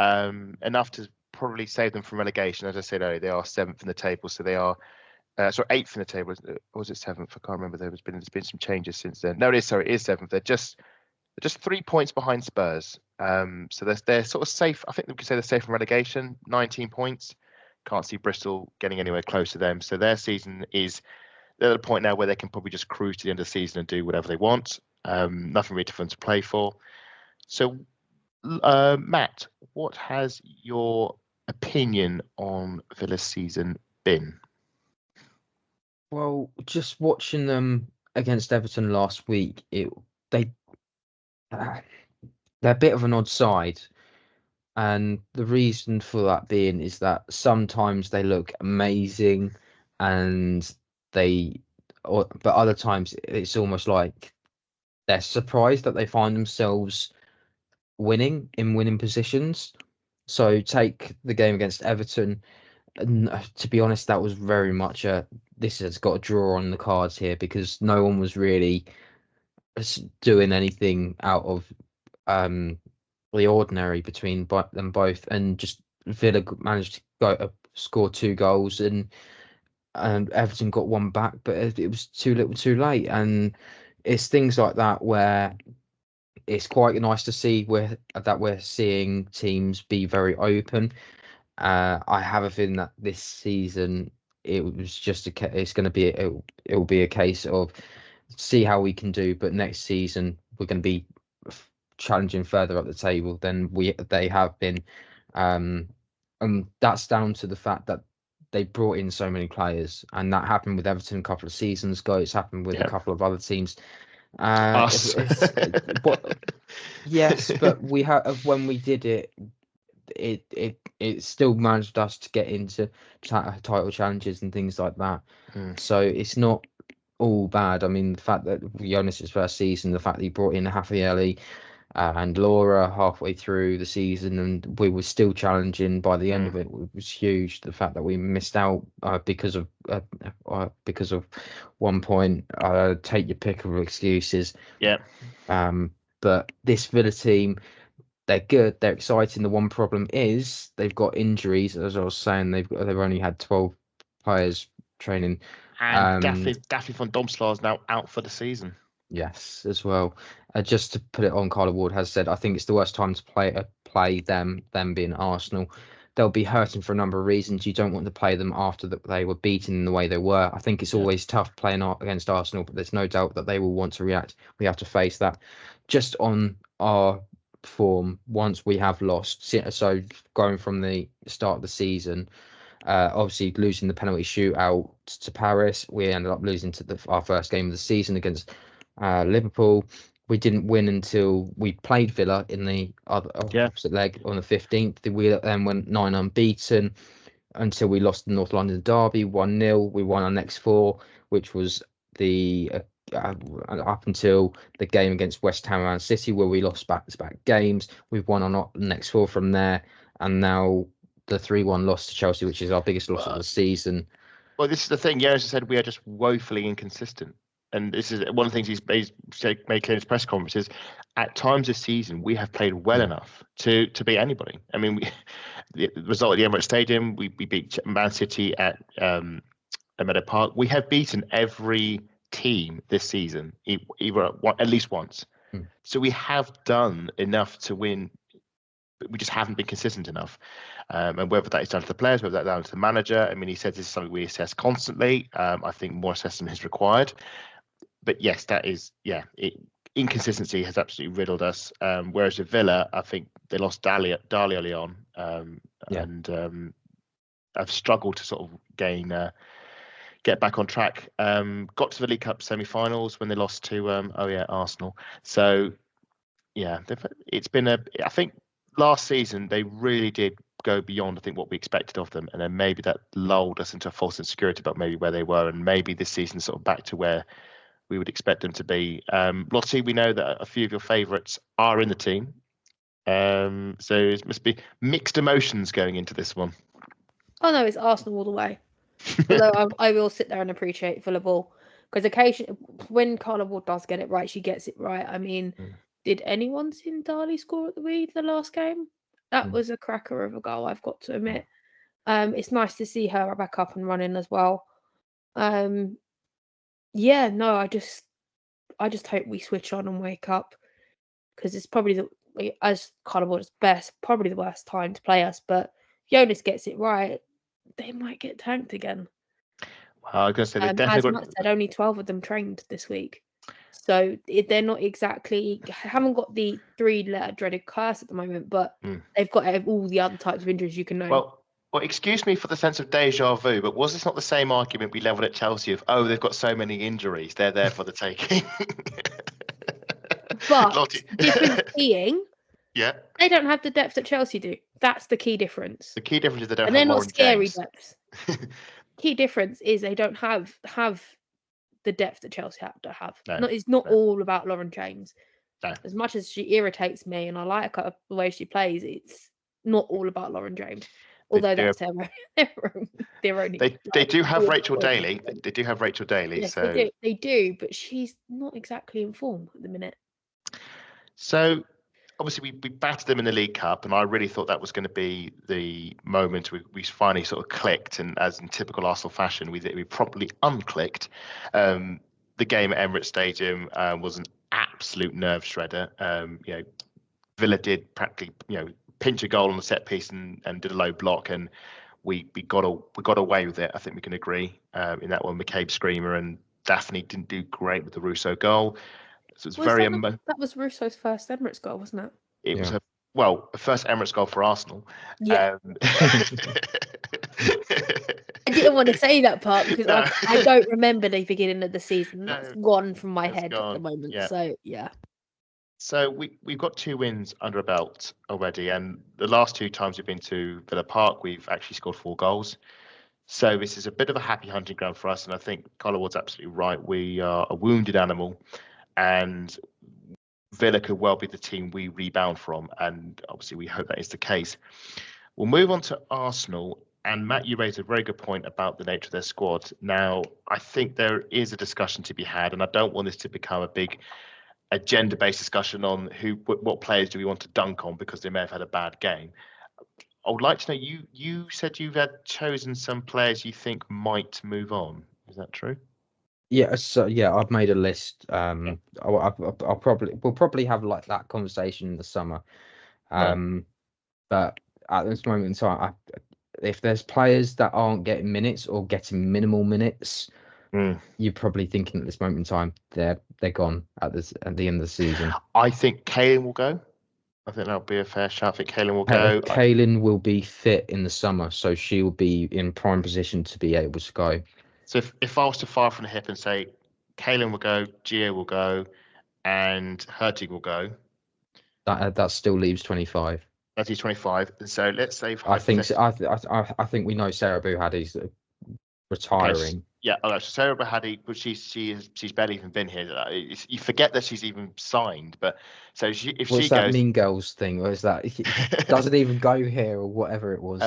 enough to probably save them from relegation. As I said earlier, they are 7th in the table, so they are 8th in the table. Or was it 7th? I can't remember. There's been some changes since then. No, it is 7th. They're just 3 points behind Spurs. So they're sort of safe. I think we could say they're safe from relegation. 19 points. Can't see Bristol getting anywhere close to them. So their season they're at a point now where they can probably just cruise to the end of the season and do whatever they want. Nothing really for them to play for. So, Matt, what has your opinion on Villa's season been? Well, just watching them against Everton last week, they're a bit of an odd side, and the reason for that being is that sometimes they look amazing, but other times it's almost like they're surprised that they find themselves winning positions. So take the game against Everton. And to be honest, that was very much this has got a draw on the cards here, because no one was really doing anything out of the ordinary between them both, and just Villa managed to score 2 goals, and Everton got 1 back, but it was too little too late. And it's things like that where it's quite nice to see we're seeing teams be very open. I have a feeling that this season it will be a case of see how we can do, but next season we're going to be challenging further up the table than they have been, and that's down to the fact that they brought in so many players, and that happened with Everton a couple of seasons ago. It's happened with a couple of other teams. Us. Yes, but we have, when we did it still managed us to get into title challenges and things like that. So it's not all bad. I mean, the fact that Jonas' first season, the fact that he brought in Hafieli and Laura halfway through the season, and we were still challenging by the end of it, was huge. The fact that we missed out because of 1 point. Take your pick of excuses. Yeah. But this Villa team, they're good, they're exciting. The one problem is they've got injuries. As I was saying, they've only had 12 players training. And Daffy van Domslaar is now out for the season. Yes, as well. Just to put it on, Carla Ward has said, I think it's the worst time to play them being Arsenal. They'll be hurting for a number of reasons. You don't want to play them after that they were beaten in the way they were. I think it's always tough playing against Arsenal, but there's no doubt that they will want to react. We have to face that. Just on our form, once we have lost, so going from the start of the season, obviously losing the penalty shootout to Paris, we ended up losing to our first game of the season against Liverpool. We didn't win until we played Villa in the opposite leg on the 15th. We then went 9 unbeaten until we lost the North London derby 1-0. We won our next 4, which was the up until the game against West Ham and City, where we lost back-to-back games. We've won our next 4 from there, and now the 3-1 loss to Chelsea, which is our biggest loss of the season. Well, this is the thing. Jonas said we are just woefully inconsistent. And this is one of the things he's made clear in his press conferences. At times this season, we have played well enough to beat anybody. I mean, the result at the Emirates Stadium, we beat Man City at Meadow Park. We have beaten every team this season, either at least once. So we have done enough to win, but we just haven't been consistent enough. And whether that is down to the players, whether that's down to the manager, I mean, he says this is something we assess constantly. I think more assessment is required. But yes, that is, inconsistency has absolutely riddled us. Whereas with Villa, I think they lost Dali early on, and have struggled to sort of get back on track. Got to the League Cup semi-finals when they lost to Arsenal. So it's been I think last season they really did go beyond, I think, what we expected of them, and then maybe that lulled us into a false insecurity about maybe where they were, and maybe this season sort of back to where we would expect them to be. Lottie, we know that a few of your favourites are in the team, so it must be mixed emotions going into this one. Oh no, it's Arsenal all the way. Although I will sit there and appreciate Villa ball, because occasionally when Carla Ward does get it right, she gets it right. I mean, did anyone see Dali score at the last game? That was a cracker of a goal, I've got to admit. It's nice to see her back up and running as well. I just hope we switch on and wake up, because it's probably as Carla Ward is best, probably the worst time to play us. But Jonas gets it right, they might get tanked again. Well, I was going to say they definitely as Matt said, only 12 of them trained this week, so they're not exactly haven't got the 3-letter dreaded curse at the moment, but they've got all the other types of injuries you can know. Well, excuse me for the sense of deja vu, but was this not the same argument we levelled at Chelsea of, they've got so many injuries, they're there for the taking? But difference being, they don't have the depth that Chelsea do. That's the key difference. The key difference is they don't and have they're Lauren not scary James. depths. Key difference is they don't have the depth that Chelsea have to have. It's not all about Lauren James. No. As much as she irritates me and I like her the way she plays, it's not all about Lauren James. Although that's their only. They do have Rachel Daly. They do have Rachel Daly. Yes, so they do, but she's not exactly in form at the minute. So obviously we battered them in the League Cup, and I really thought that was going to be the moment we finally sort of clicked, and as in typical Arsenal fashion, we properly unclicked. The game at Emirates Stadium was an absolute nerve shredder. Villa did practically pinch a goal on the set piece and did a low block, and we got away with it. I think we can agree in that one. McCabe screamer, and Daphne didn't do great with the Russo goal. So it's that was Russo's first Emirates goal, wasn't it? It was a first Emirates goal for Arsenal. Yeah. I didn't want to say that part because I don't remember the beginning of the season. That's gone from my head at the moment. Yeah. So yeah. So we've got 2 wins under a belt already, and the last 2 times we've been to Villa Park, we've actually scored 4 goals. So this is a bit of a happy hunting ground for us, and I think Carla Ward's absolutely right. We are a wounded animal, and Villa could well be the team we rebound from, and obviously we hope that is the case. We'll move on to Arsenal, and Matt, you raised a very good point about the nature of their squad. Now, I think there is a discussion to be had, and I don't want this to become a big agenda-based discussion on what players do we want to dunk on because they may have had a bad game. I would like to know, you said you've chosen some players you think might move on. Is that true? Yeah, so I've made a list. We'll probably have like that conversation in the summer. But at this moment in time, if there's players that aren't getting minutes or getting minimal minutes, you're probably thinking at this moment in time they're gone at the end of the season. I think Kaylin will go. I think that'll be a fair shout. I think Kaylin will go. Kaylin will be fit in the summer, so she will be in prime position to be able to go. So if I was to fire from the hip and say Kaylin will go, Gio will go, and Hertig will go, that still leaves 25. That is 25. And so let's say I think we know Sarah Bouhaddi's retiring. Yeah, so Sarah Bouhaddi, but she's barely even been here. You forget that she's even signed. But so if she goes, that Mean Girls thing, or is that doesn't even go here or whatever it was?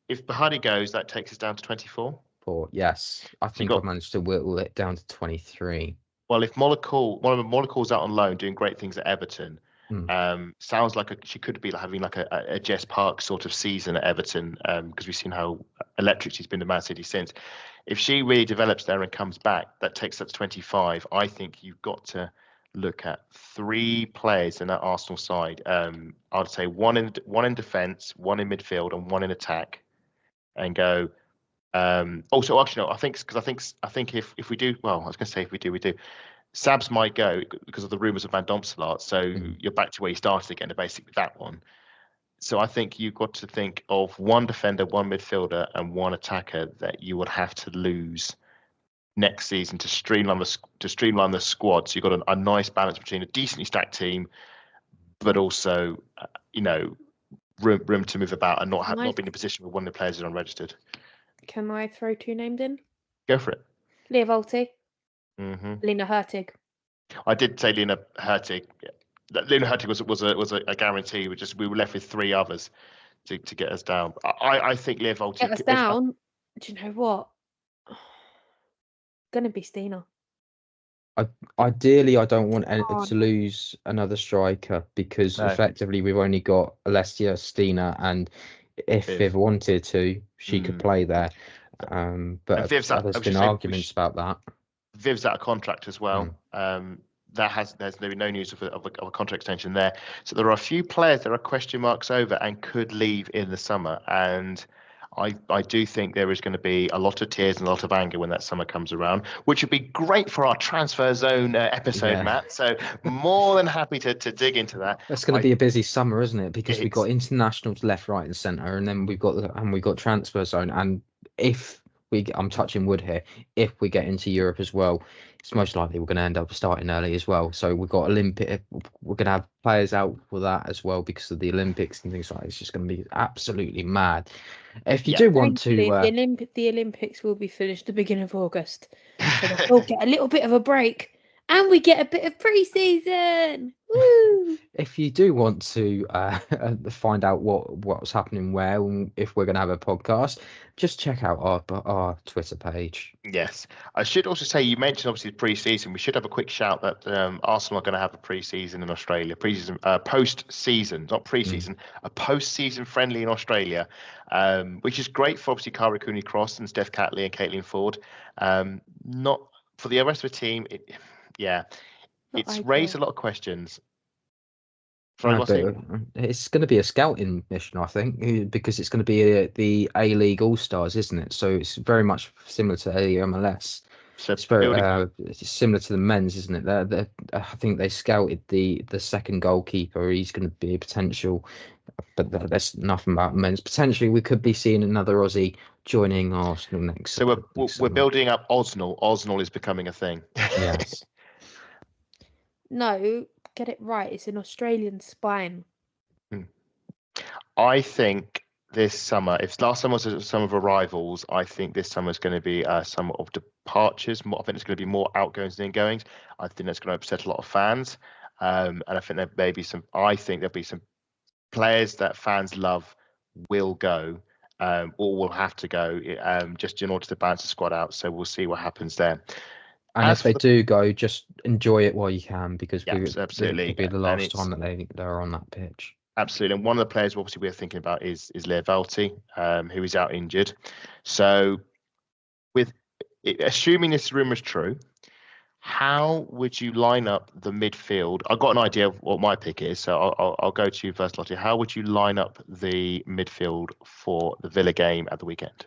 If Bouhaddi goes, that takes us down to 24. Yes, I think I've managed to whittle it down to 23. Well, if one of Mollycall's out on loan doing great things at Everton, Sounds like she could be having like a Jess Park sort of season at Everton, because we've seen how electric she's been to Man City since. If she really develops there and comes back, that takes us to 25. I think you've got to look at 3 players in that Arsenal side. I'd say one in defence, one in midfield, and one in attack, and go. Also, actually, no. I think if we do, well, I was going to say if we do. Sabs might go because of the rumours of Van Domselaar. So you're back to where you started again, basically that one. So I think you've got to think of one defender, one midfielder, and one attacker that you would have to lose next season to streamline the squad. So you've got a nice balance between a decently stacked team, but also room to move about and not be in a position where one of the players is unregistered. Can I throw 2 names in? Go for it. Lia Walti. Mm-hmm. Lena Hurtig. I did say Lena Hurtig. Lena Hurtig was a guarantee. We were left with 3 others to get us down. I think Lia Walti get us down. Do you know what? Gonna be Stina. Ideally, I don't want to lose another striker because effectively we've only got Alessia, Stina, and if Viv wanted to, she could play there. But there's been arguments about that. Viv's out of contract as well. There's no news of a contract extension there. So there are a few players that are question marks over and could leave in the summer. And I do think there is going to be a lot of tears and a lot of anger when that summer comes around, which would be great for our transfer zone episode, Matt. So more than happy to dig into that. It's going to be a busy summer, isn't it? Because we've got internationals left, right, and centre, and then we've got transfer zone. And I'm touching wood here. If we get into Europe as well, it's most likely we're going to end up starting early as well. So we've got Olympic. We're going to have players out for that as well because of the Olympics and things like that. It's just going to be absolutely mad. If you do want to, the Olympics will be finished the beginning of August, so we'll get a little bit of a break. And we get a bit of pre-season. Woo! If you do want to find out what's happening where, if we're going to have a podcast, just check out our Twitter page. Yes. I should also say, you mentioned obviously the pre-season. We should have a quick shout that Arsenal are going to have a pre-season in Australia. Post-season, not pre-season, a post-season friendly in Australia, which is great for obviously Cara Cooney-Cross and Steph Catley and Catley and Foord. Not for the rest of the team. It's raised a lot of questions. It's going to be a scouting mission, I think, because it's going to be the A-League All-Stars, isn't it? So it's very much similar to MLS. So it's very similar to the men's, isn't it? I think they scouted the second goalkeeper. He's going to be a potential, but there's nothing about men's. Potentially, we could be seeing another Aussie joining Arsenal next. So we're building up Osnal. Osnal is becoming a thing. Yes. No, get it right. It's an Australian spine. I think this summer, if last summer was a summer of arrivals, I think this summer is going to be a summer of departures. I think it's going to be more outgoings than ingoings. I think that's going to upset a lot of fans. And I think there may be some. I think there'll be some players that fans love will go, or will have to go, just in order to balance the squad out. So we'll see what happens there. And if they do go, just enjoy it while you can, because absolutely, it'll be the last time that they're on that pitch. Absolutely. And one of the players obviously we're thinking about is Lia Walti, who is out injured. So assuming this rumour is true, how would you line up the midfield? I've got an idea of what my pick is, so I'll go to you first, Lottie. How would you line up the midfield for the Villa game at the weekend?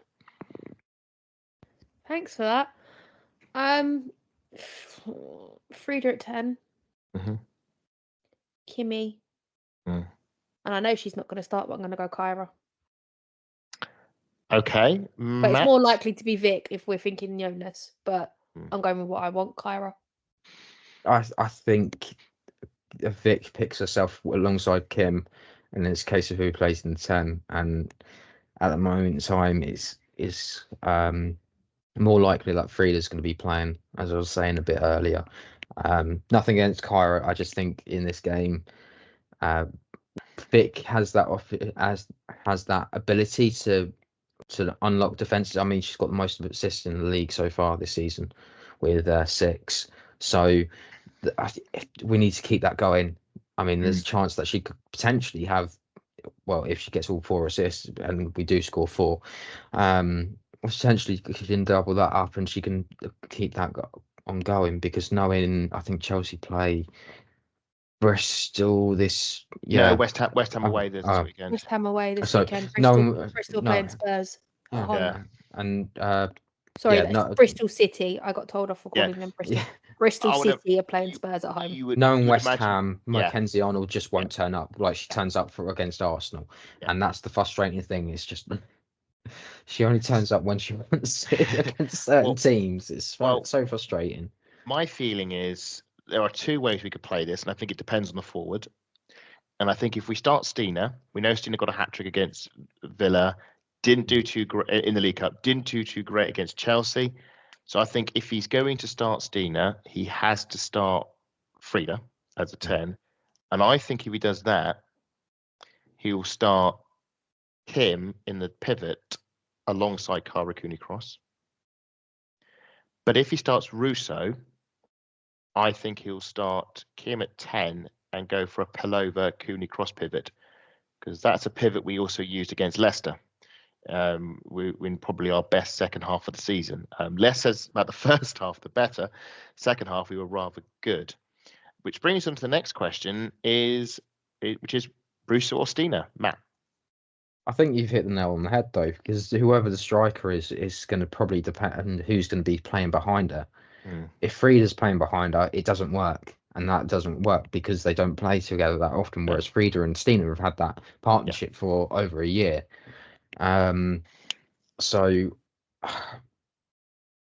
Thanks for that. Frieda at 10. Kimmy. And I know she's not going to start, but I'm going to go Kyra. Okay. But it's more likely to be Vic if we're thinking Jonas, but I'm going with what I want, Kyra. I think Vic picks herself alongside Kim, and it's a case of who plays in the 10. And at the moment in time, it's more likely that Frieda's going to be playing, as I was saying a bit earlier. Nothing against Kyra. I just think in this game, Vic has that ability to unlock defenses. I mean, she's got the most assists in the league so far this season with 6. So we need to keep that going. I mean, there's a chance that she could potentially have, well, if she gets all 4 assists and we do score 4, essentially she can double that up and she can keep that ongoing, because knowing, I think Chelsea play Bristol this, No, West Ham away this weekend. West Ham away this So, weekend. Bristol no. playing Spurs at home. Yeah. And sorry, yeah, that's Bristol City. I got told off for calling them Bristol. Yeah. Bristol City are playing Spurs at home. Knowing West imagine, Ham, Mackenzie Arnold just won't turn up like she turns up for against Arsenal, and that's the frustrating thing. It's just she only turns up when she wants it against certain teams. It's so frustrating. My feeling is there are 2 ways we could play this, and I think it depends on the forward. And I think if we start Stina, we know Stina got a hat-trick against Villa, didn't do too great in the League Cup, didn't do too great against Chelsea. So I think if he's going to start Stina, he has to start Frida as a 10. And I think if he does that, he will start Kim in the pivot alongside Cara Cooney-Cross. But if he starts Russo, I think he'll start Kim at 10 and go for a Pelova Cooney-Cross pivot, because that's a pivot we also used against Leicester. We in probably our best second half of the season. Less says about the first half, the better. Second half, we were rather good. Which brings us on to the next question, which is Russo or Stina, Matt? I think you've hit the nail on the head, though, because whoever the striker is going to probably depend on who's going to be playing behind her. If Frida's playing behind her, it doesn't work. And that doesn't work because they don't play together that often, whereas Frida and Stina have had that partnership for over a year. So,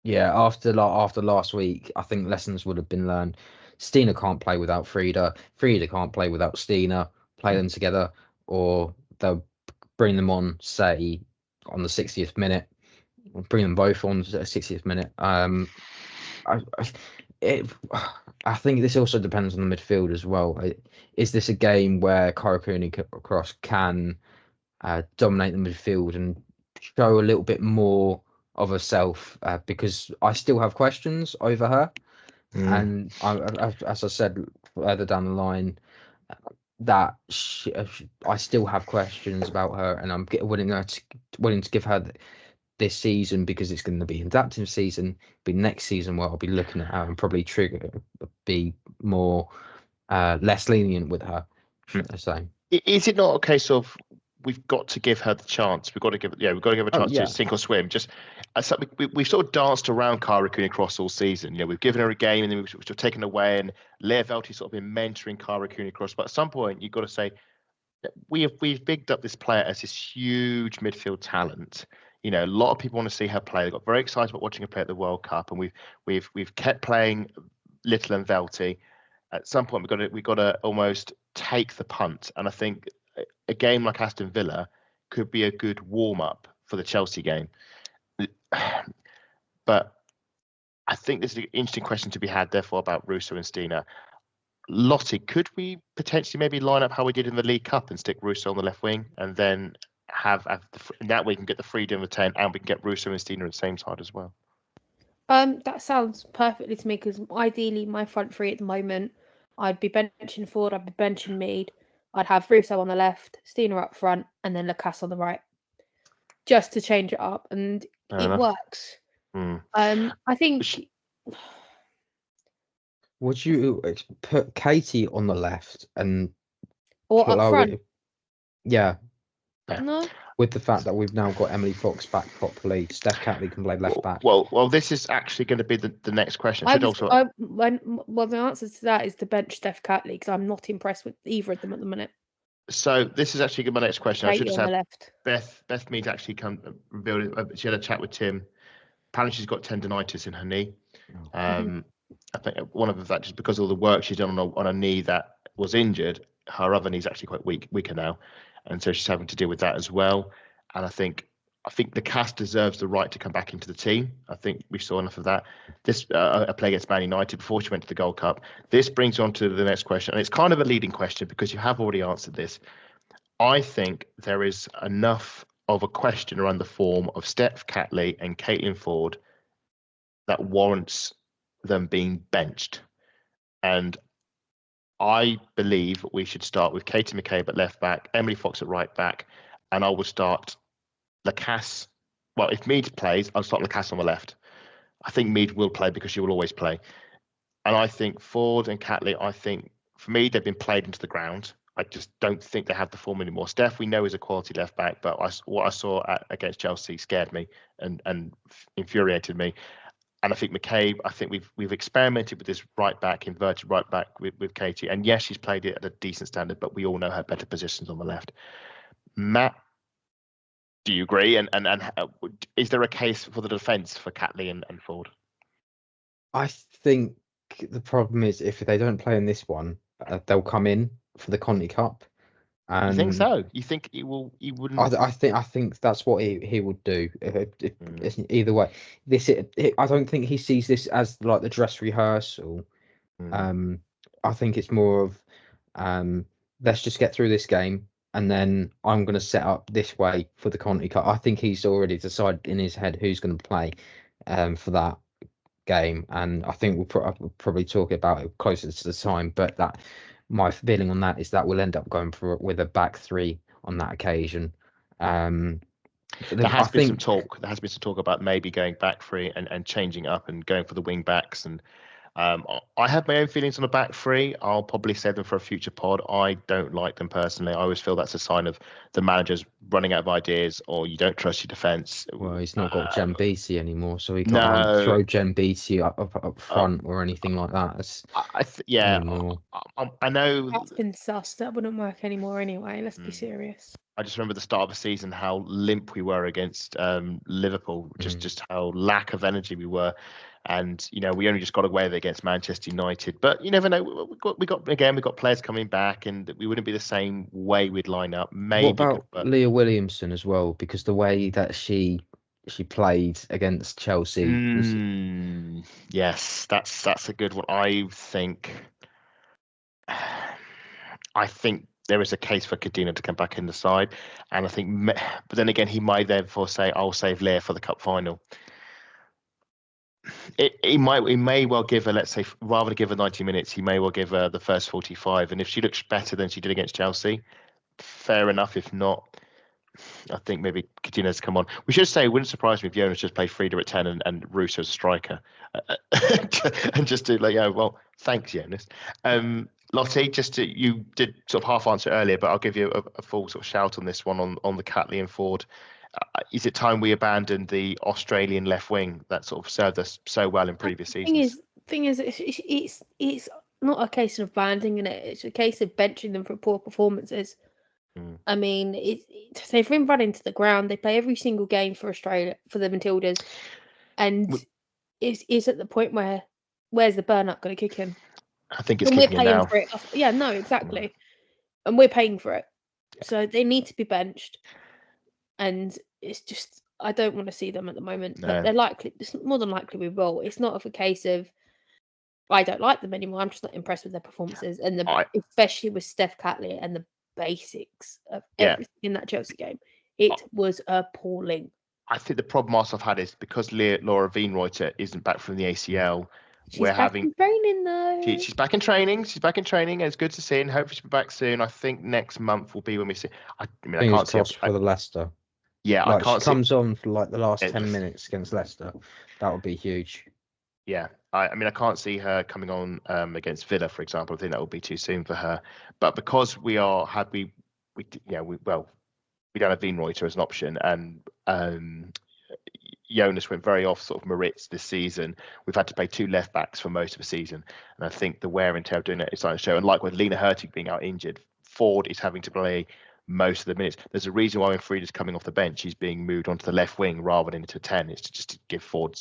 yeah, after last week, I think lessons would have been learned. Stina can't play without Frida. Frida can't play without Stina. Play them together, or they'll bring them on, say, on the 60th minute. Bring them both on the 60th minute. I think this also depends on the midfield as well. Is this a game where Cara Cooney-Cross can dominate the midfield and show a little bit more of herself? Because I still have questions over her, and as I said further down the line, that I still have questions about her, and I'm willing to give her this season, because it's going to be an adaptive season. Be next season where I'll be looking at her and probably be more less lenient with her. So is it not a case of we've got to give her the chance? We've got to give her a chance to sink or swim. Just we've sort of danced around Cara Cooney-Cross all season. We've given her a game and then we've sort of taken away, and Lia Walti's sort of been mentoring Cara Cooney-Cross. But at some point, you've got to say we've bigged up this player as this huge midfield talent. A lot of people want to see her play. They got very excited about watching her play at the World Cup, and we've kept playing Little and Velty. At some point, we've got to almost take the punt. And I think a game like Aston Villa could be a good warm up for the Chelsea game. But I think this is an interesting question to be had, therefore, about Russo and Stina. Lottie, could we potentially maybe line up how we did in the League Cup and stick Russo on the left wing, and then have that way we can get the freedom of 10, and we can get Russo and Stina at the same side as well? That sounds perfectly to me, because ideally my front three at the moment, I'd be benching Foord, I'd be benching Mead, I'd have Russo on the left, Stina up front, and then Lacasse on the right, just to change it up, and it works. I think. Would you put Katie on the left and or up front? Yeah. No. With the fact that we've now got Emily Fox back properly, Steph Catley can play left back. Well, this is actually going to be the next question. The answer to that is to bench Steph Catley, because I'm not impressed with either of them at the minute. So this is actually my next question. Katie I should on have the left. Beth Mead actually revealed. She had a chat with Tim. Apparently, she's got tendonitis in her knee. I think one of that just because of all the work she's done on a knee that was injured. Her other knee's actually quite weaker now, and so she's having to deal with that as well. And I think the cast deserves the right to come back into the team. I think we saw enough of that. This a play against Man United before she went to the Gold Cup. This brings on to the next question, and it's kind of a leading question because you have already answered this. I think there is enough of a question around the form of Steph Catley and Catley and Foord that warrants them being benched. And I believe we should start with Katie McCabe at left back, Emily Fox at right back, and I will start Lacasse. Well, if Mead plays, I'll start Lacasse on the left. I think Mead will play because she will always play. And I think Foord and Catley, I think for me, they've been played into the ground. I just don't think they have the form anymore. Steph, we know, is a quality left back, but what I saw against Chelsea scared me and infuriated me. And I think McCabe, I think we've experimented with this right back, inverted right back with Katie. And yes, she's played it at a decent standard, but we all know her better positions on the left. Matt, do you agree? And is there a case for the defence for Catley and Foord? I think the problem is if they don't play in this one, they'll come in for the Conti Cup. You think so? You think he wouldn't? I think that's what he would do. Either way, I don't think he sees this as like the dress rehearsal. I think it's more of let's just get through this game, and then I'm going to set up this way for the Conti Cup. I think he's already decided in his head who's going to play for that game, and I think we'll probably talk about it closer to the time. But that my feeling on that is that we'll end up going with a back three on that occasion. There has been some talk. There has been some talk about maybe going back three and changing up and going for the wing backs. And I have my own feelings on the back three. I'll probably save them for a future pod. I don't like them personally. I always feel that's a sign of the managers running out of ideas, or you don't trust your defence. Well, he's not got Jambisi anymore, so he can't throw Jambisi up front or anything like that. I know that's been sus. That wouldn't work anymore anyway. Let's be serious. I just remember the start of the season how limp we were against Liverpool. Just how lack of energy we were. And we only just got away with it against Manchester United. But you never know. We got players coming back, and we wouldn't be the same way we'd line up. Maybe. What about Lia Williamson as well? Because the way that she played against Chelsea. Yes, that's a good one. I think there is a case for Kadina to come back in the side, and I think, but then again, he might therefore say, "I'll save Lia for the cup final." He may well give her, let's say, rather than give her 90 minutes, he may well give her the first 45. And if she looks better than she did against Chelsea, fair enough. If not, I think maybe Kadina's come on. We should say it wouldn't surprise me if Jonas just played Frida at 10 and Russo as a striker, and just do well, thanks, Jonas. Lottie, you did sort of half answer earlier, but I'll give you a full sort of shout on this one on the Catley and Foord. Is it time we abandoned the Australian left wing that sort of served us so well in previous seasons? Thing is, it's not a case of abandoning it. It's a case of benching them for poor performances. I mean, they've been run into the ground. They play every single game for Australia, for the Matildas, and is at the point where's the burnout going to kick in? I think it's kicking in now. For it. Yeah, no, exactly, and we're paying for it, so they need to be benched. And it's just, I don't want to see them at the moment. No. But they're likely, it's more than likely we will. It's not of a case of I don't like them anymore. I'm just not impressed with their performances, and especially with Steph Catley and the basics of everything in that Chelsea game. It was appalling. I think the problem I've had is because Laura Wienreuter isn't back from the ACL. She's back in training though. She's back in training. And it's good to see, and hopefully she'll be back soon. I think next month will be when we see. I can't see for the Leicester. Yeah, I can't. She comes on for like the last 10 minutes against Leicester. That would be huge. Yeah, I can't see her coming on against Villa, for example. I think that would be too soon for her. But because we don't have Wienreuter as an option, and Jonas went very off sort of merits this season. We've had to play two left backs for most of the season, and I think the wear and tear of doing it is starting to show. And like with Lena Hurtig being out injured, Foord is having to play most of the minutes. There's a reason why when Frida's coming off the bench, he's being moved onto the left wing rather than into 10. It's just to give Foord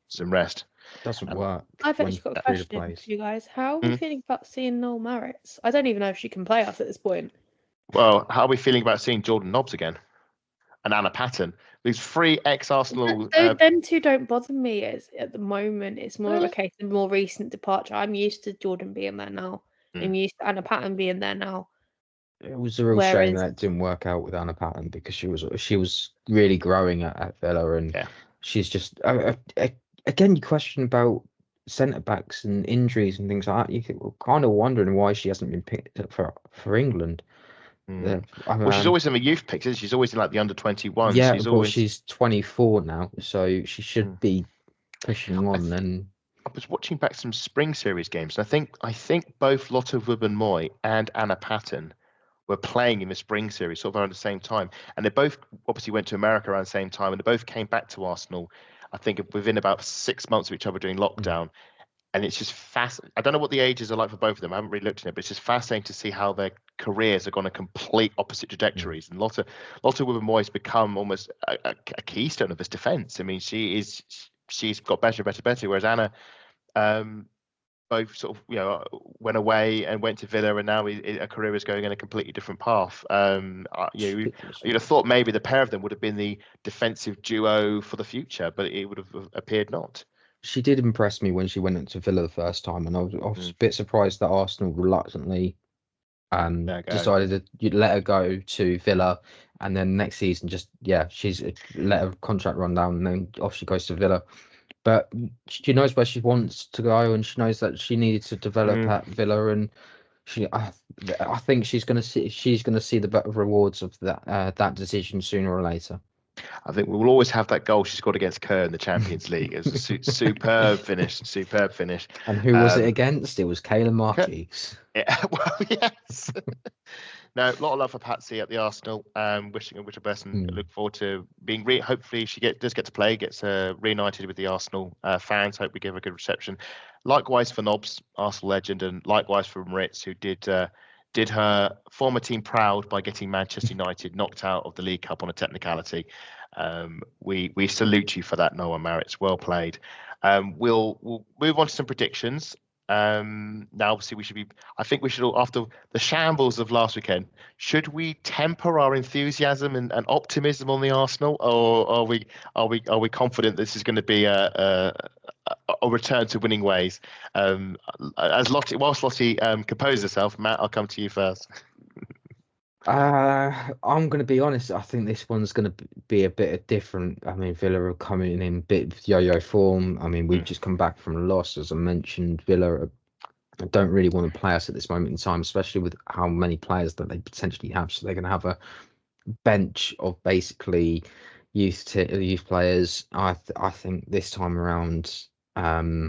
some rest. Doesn't work. I've actually got a question for you guys. How are we feeling about seeing Noel Maritz? I don't even know if she can play us at this point. Well, how are we feeling about seeing Jordan Nobbs again? And Anna Patton? These three ex-Arsenal... Them two don't bother me at the moment. It's more of a case of more recent departure. I'm used to Jordan being there now. I'm used to Anna Patton being there now. It was a real shame that it didn't work out with Anna Patton because she was really growing at Villa, and she's just again, you question about centre backs and injuries and things like that, we're kind of wondering why she hasn't been picked up for England. Well, she's always in the youth picks, isn't she? She's always in like the under-21. Yeah, she's well, always. she's 24 now, so she should be pushing on. And I was watching back some spring series games, and I think both Lotte Wubben-Moy and Anna Patton were playing in the spring series sort of around the same time, and they both obviously went to America around the same time, and they both came back to Arsenal, I think within about 6 months of each other during lockdown. And it's just fascinating. I don't know what the ages are like for both of them. I haven't really looked at it, but it's just fascinating to see how their careers are gone a complete opposite trajectories. And Lotte Wubben-Moy has become almost a keystone of this defence. I mean, she's got better, whereas Anna both sort of went away and went to Villa, and now her career is going in a completely different path. You'd have thought maybe the pair of them would have been the defensive duo for the future, but it would have appeared not. She did impress me when she went into Villa the first time, and I was a bit surprised that Arsenal reluctantly decided to let her go to Villa, and then next season she's let her contract run down, and then off she goes to Villa. But she knows where she wants to go, and she knows that she needed to develop at Villa, and I think she's going to see the better rewards of that decision sooner or later. I think we will always have that goal she scored against Kerr in the Champions League. It was a superb finish. And who was it against? It was Kayla Marquise. Yeah, well, yes. No, a lot of love for Patsy at the Arsenal. Wishing her best, and look forward to being hopefully she does get to play, gets reunited with the Arsenal fans. Hope we give her a good reception. Likewise for Nobbs, Arsenal legend, and likewise for Maritz, who did her former team proud by getting Manchester United knocked out of the League Cup on a technicality. We salute you for that, Noah Maritz. Well played. We'll move on to some predictions. Now, obviously, I think we should all, after the shambles of last weekend, should we temper our enthusiasm and optimism on the Arsenal, or are we confident this is going to be a return to winning ways? Whilst Lottie composes herself, Matt, I'll come to you first. I'm going to be honest. I think this one's going to be a bit different. I mean, Villa are coming in bit of yo-yo form. I mean, we've just come back from a loss, as I mentioned. Villa don't really want to play us at this moment in time, especially with how many players that they potentially have. So they're going to have a bench of basically youth players. I think this time around, I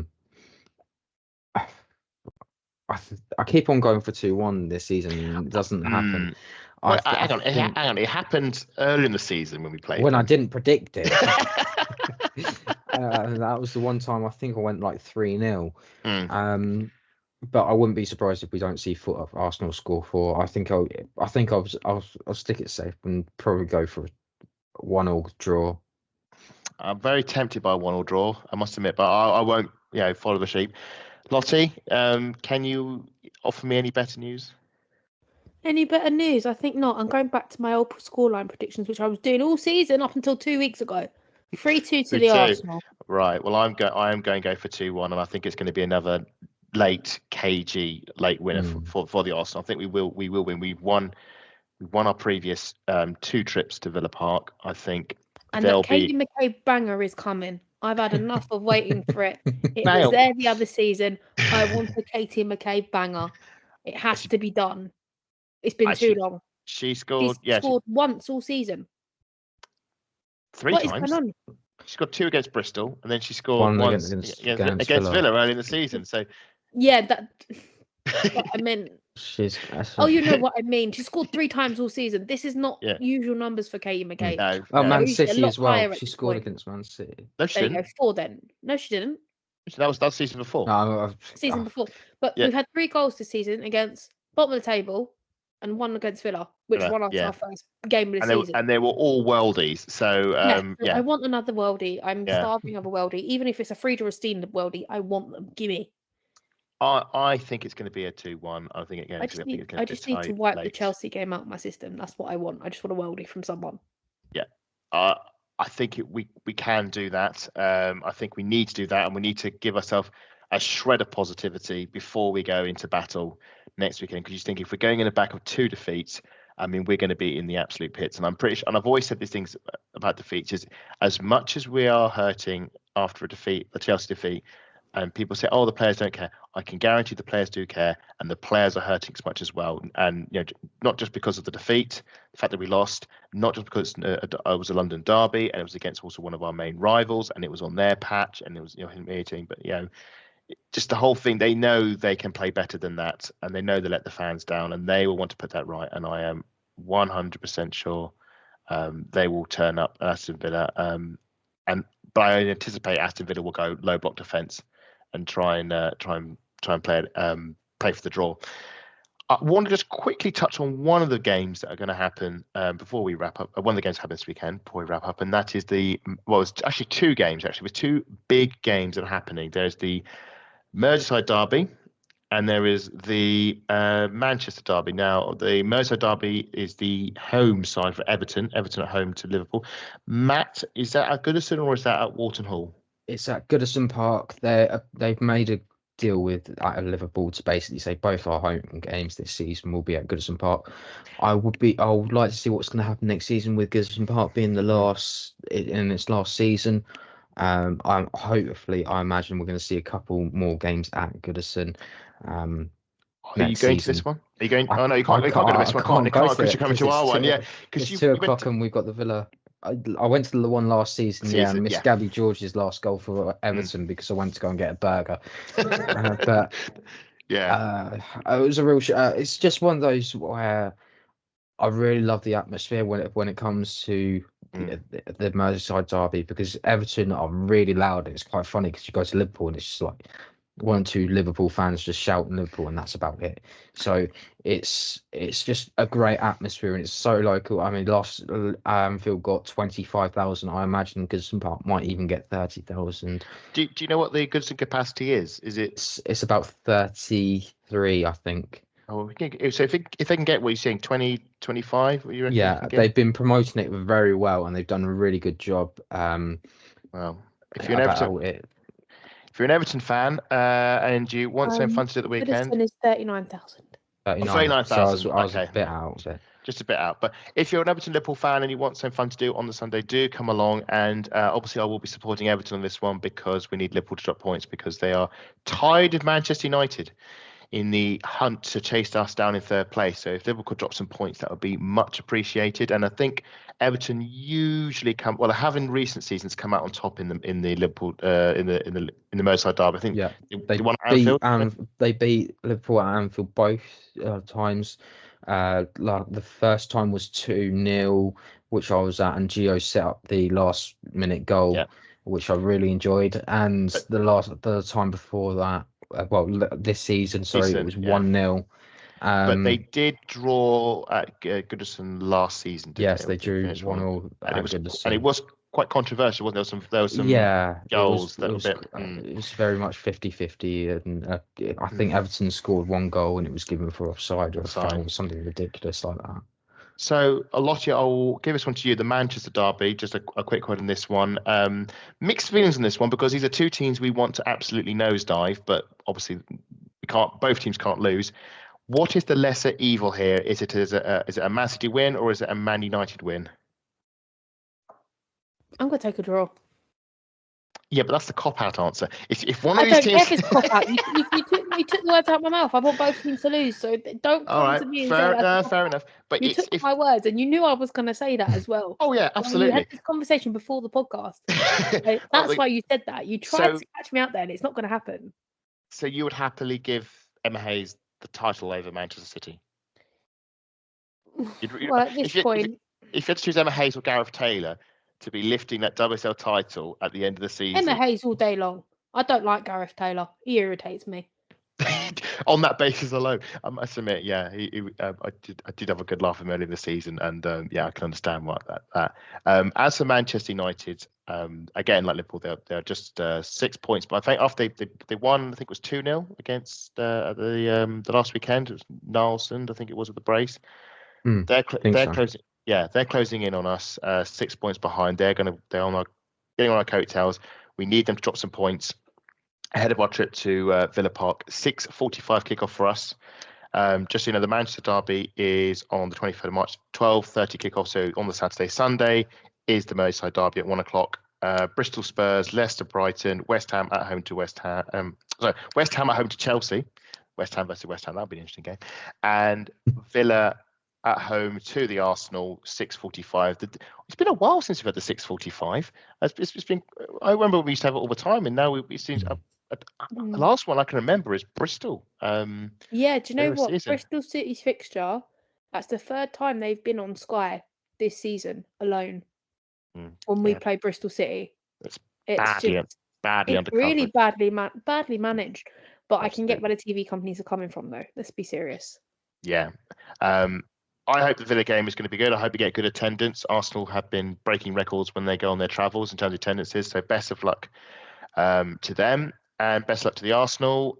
keep on going for 2-1 this season, and it doesn't happen. Hang on. It happened early in the season when we played. When I didn't predict it. That was the one time I think I went like 3-0. But I wouldn't be surprised if we don't see Arsenal score 4. I think I'll stick it safe and probably go for a 1-1 draw. I'm very tempted by a 1-1 draw, I must admit, but I won't follow the sheep. Lottie, can you offer me any better news? Any better news? I think not. I'm going back to my old scoreline predictions, which I was doing all season up until 2 weeks ago. 3-2 to the Arsenal. Right. Well, I am going to go for 2-1, and I think it's going to be another late winner for the Arsenal. I think we will win. We've won our previous 2 trips to Villa Park. I think. And that Katie McCabe banger is coming. I've had enough of waiting for it. It was there the other season. I want a Katie McCabe banger. It has to be done. It's been too long. She scored. She's scored once all season. 3 times. What is going on? She scored 2 against Bristol, and then she scored once against Villa early in the season. So yeah, that I meant. You know what I mean. She scored 3 times all season. This is not usual numbers for Katie McCabe. No. Man City as well. She scored against Man City. No, she didn't. 4 then. No, she didn't. That was season before. Season before. But we've had 3 goals this season against bottom of the table and 1 against Villa, which won us our first game of the season. And they were all worldies. So I want another worldie. I'm starving of a worldie. Even if it's a Frieda or Steen worldie, I want them. Gimme. I think it's going to be a 2-1. I think I just need to wipe the Chelsea game out of my system. That's what I want. I just want a worldie from someone. Yeah. I think we can do that. I think we need to do that, and we need to give ourselves a shred of positivity before we go into battle next weekend. Because you think if we're going in the back of 2 defeats, I mean, we're going to be in the absolute pits. And I'm pretty sure, and I've always said these things about defeats, is as much as we are hurting after a Chelsea defeat, And people say, "Oh, the players don't care." I can guarantee the players do care, and the players are hurting as much as well. And not just because of the defeat, the fact that we lost, not just because it was a London derby and it was against also one of our main rivals, and it was on their patch, and it was humiliating. But just the whole thing. They know they can play better than that, and they know they let the fans down, and they will want to put that right. And I am 100% sure they will turn up at Aston Villa. But I anticipate Aston Villa will go low block defence and try and play for the draw. I want to just quickly touch on one of the games that are going to happen before we wrap up. One of the games happened this weekend before we wrap up, and that is it's actually two games. Actually, with two big games that are happening. There's the Merseyside derby, and there is the Manchester derby. Now, the Merseyside derby is the home side for Everton. Everton at home to Liverpool. Matt, is that at Goodison or is that at Walton Hall? It's at Goodison Park. They've made a deal with Liverpool to basically say both our home games this season will be at Goodison Park. I would like to see what's going to happen next season with Goodison Park being the last in its last season. I imagine we're going to see a couple more games at Goodison. Are you going to this one? Are you going? Oh no, you can't go to this one. You can't because you're coming to our one. Yeah, because it's 2 o'clock and we've got the Villa. I went to the one last season, and missed Gabby George's last goal for Everton because I went to go and get a burger. But it was a real. It's just one of those where I really love the atmosphere when it comes to the Merseyside derby, because Everton are really loud. It's quite funny because you go to Liverpool and it's just like 1 or 2 Liverpool fans just shouting Liverpool, and that's about it. So it's just a great atmosphere, and it's so local. I mean, last Anfield got 25,000. I imagine Goodison Park might even get 30,000. Do you know what the Goodison capacity is? Is it? It's about 33, I think. Oh, so if they can get, what you're saying, 20, 25? What you reckon? Yeah, they've been promoting it very well, and they've done a really good job. Well, if you're an Everton fan and you want some fun to do at the weekend, Goodison is 39,000. 39,000. So I was a bit out of it. Just a bit out. But if you're an Everton Liverpool fan and you want some fun to do on the Sunday, do come along. And obviously, I will be supporting Everton on this one because we need Liverpool to drop points, because they are tied with Manchester United in the hunt to chase us down in 3rd place. So if Liverpool could drop some points, that would be much appreciated. And I think Everton usually they have in recent seasons come out on top in the Liverpool in the Merseyside derby. I think they won at Anfield. They beat Liverpool at Anfield both times. The first time was 2-0, which I was at, and Gio set up the last minute goal, which I really enjoyed. And the time before that, this season, it was 1-0. But they did draw at Goodison last season. Yes, they drew 1-1 at Goodison. And it was quite controversial, wasn't there? There was some goals that were a bit. It was very much 50-50, and I think Everton scored 1 goal and it was given for offside or foul or something ridiculous like that. So, Lottie, I'll give this one to you. The Manchester derby, just a quick word on this one. Mixed feelings on this one, because these are 2 teams we want to absolutely nosedive, but obviously we can't. Both teams can't lose. What is the lesser evil here? Is it a Man City win or is it a Man United win? I'm going to take a draw. Yeah, but that's the cop-out answer. If one of these teams... I don't care if it's cop-out. You took the words out of my mouth. I want both teams to lose, so don't come to me and say that. Fair enough. But you took my words, and you knew I was going to say that as well. Oh, yeah, absolutely. We had this conversation before the podcast. So that's why you said that. You tried to catch me out there, and it's not going to happen. So you would happily give Emma Hayes the title over Manchester City? Well, at this point... If you had to choose Emma Hayes or Gareth Taylor to be lifting that WSL title at the end of the season... Emma Hayes all day long. I don't like Gareth Taylor. He irritates me. On that basis alone, I must admit, I did have a good laugh at him early in the season, and I can understand why that. As for Manchester United, again, like Liverpool, they're just 6 points. But I think after they won, I think it was 2-0 against the last weekend. It was Nielsen, I think it was, at the brace. They're closing. Yeah, they're closing in on us. 6 points behind. They're getting on our coattails. We need them to drop some points ahead of our trip to Villa Park. 6:45 kickoff for us. Just so you know, the Manchester derby is on the 23rd of March, 12:30 kickoff. So on the Sunday is the Merseyside derby at 1 o'clock. Bristol Spurs, Leicester Brighton, West Ham at home to West Ham. West Ham at home to Chelsea. West Ham versus West Ham, that'll be an interesting game. And Villa at home to the Arsenal, 6:45. It's been a while since we've had the 6:45. It's been. I remember we used to have it all the time, and now it seems. The last one I can remember is Bristol. Yeah, do you know what? Season. Bristol City's fixture, that's the third time they've been on Sky this season alone. When we play Bristol City. It's badly undercovered. Really badly managed. But I can get where the TV companies are coming from, though. Let's be serious. Yeah. I hope the Villa game is going to be good. I hope we get good attendance. Arsenal have been breaking records when they go on their travels in terms of attendances. So best of luck to them, and best of luck to the Arsenal.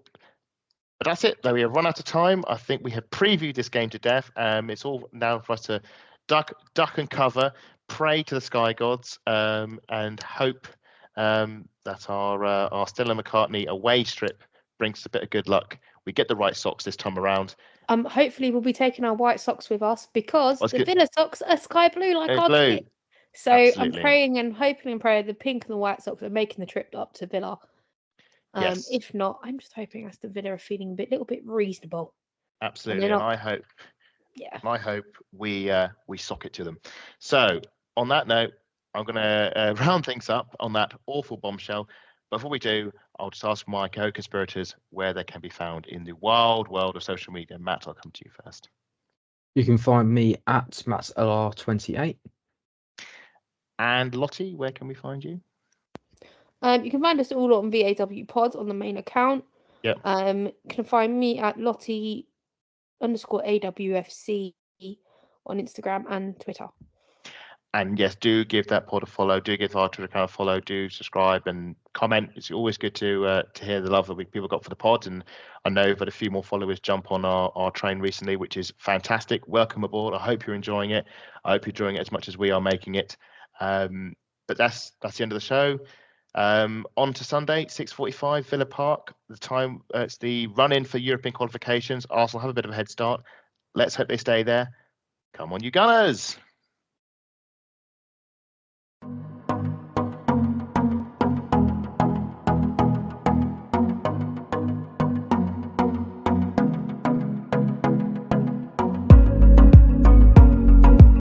But that's it, though. We have run out of time. I think we have previewed this game to death. It's all now for us to duck and cover, pray to the sky gods, and hope that our Stella McCartney away strip brings us a bit of good luck. We get the right socks this time around. Hopefully we'll be taking our white socks with us, because the Villa socks are sky blue like our kit. So absolutely. I'm praying and hoping and praying the pink and the white socks are making the trip up to Villa. Yes. If not, I'm just hoping Aston Villa are feeling a little bit reasonable. Absolutely, and I hope we sock it to them. So on that note, I'm going to round things up on that awful bombshell. Before we do, I'll just ask my co-conspirators where they can be found in the wild world of social media. Matt, I'll come to you first. You can find me at MattLR28. And Lottie, where can we find you? You can find us all on VAW Pod on the main account. Yeah. You can find me at Lottie_AWFC on Instagram and Twitter. And yes, do give that pod a follow. Do give our Twitter account a follow. Do subscribe and comment. It's always good to hear the love that people got for the pod. And I know that a few more followers jump on our train recently, which is fantastic. Welcome aboard. I hope you're enjoying it. I hope you're enjoying it as much as we are making it. But that's the end of the show. On to Sunday, 6:45, Villa Park. The time it's the run-in for European qualifications. Arsenal have a bit of a head start. Let's hope they stay there. Come on, you Gunners!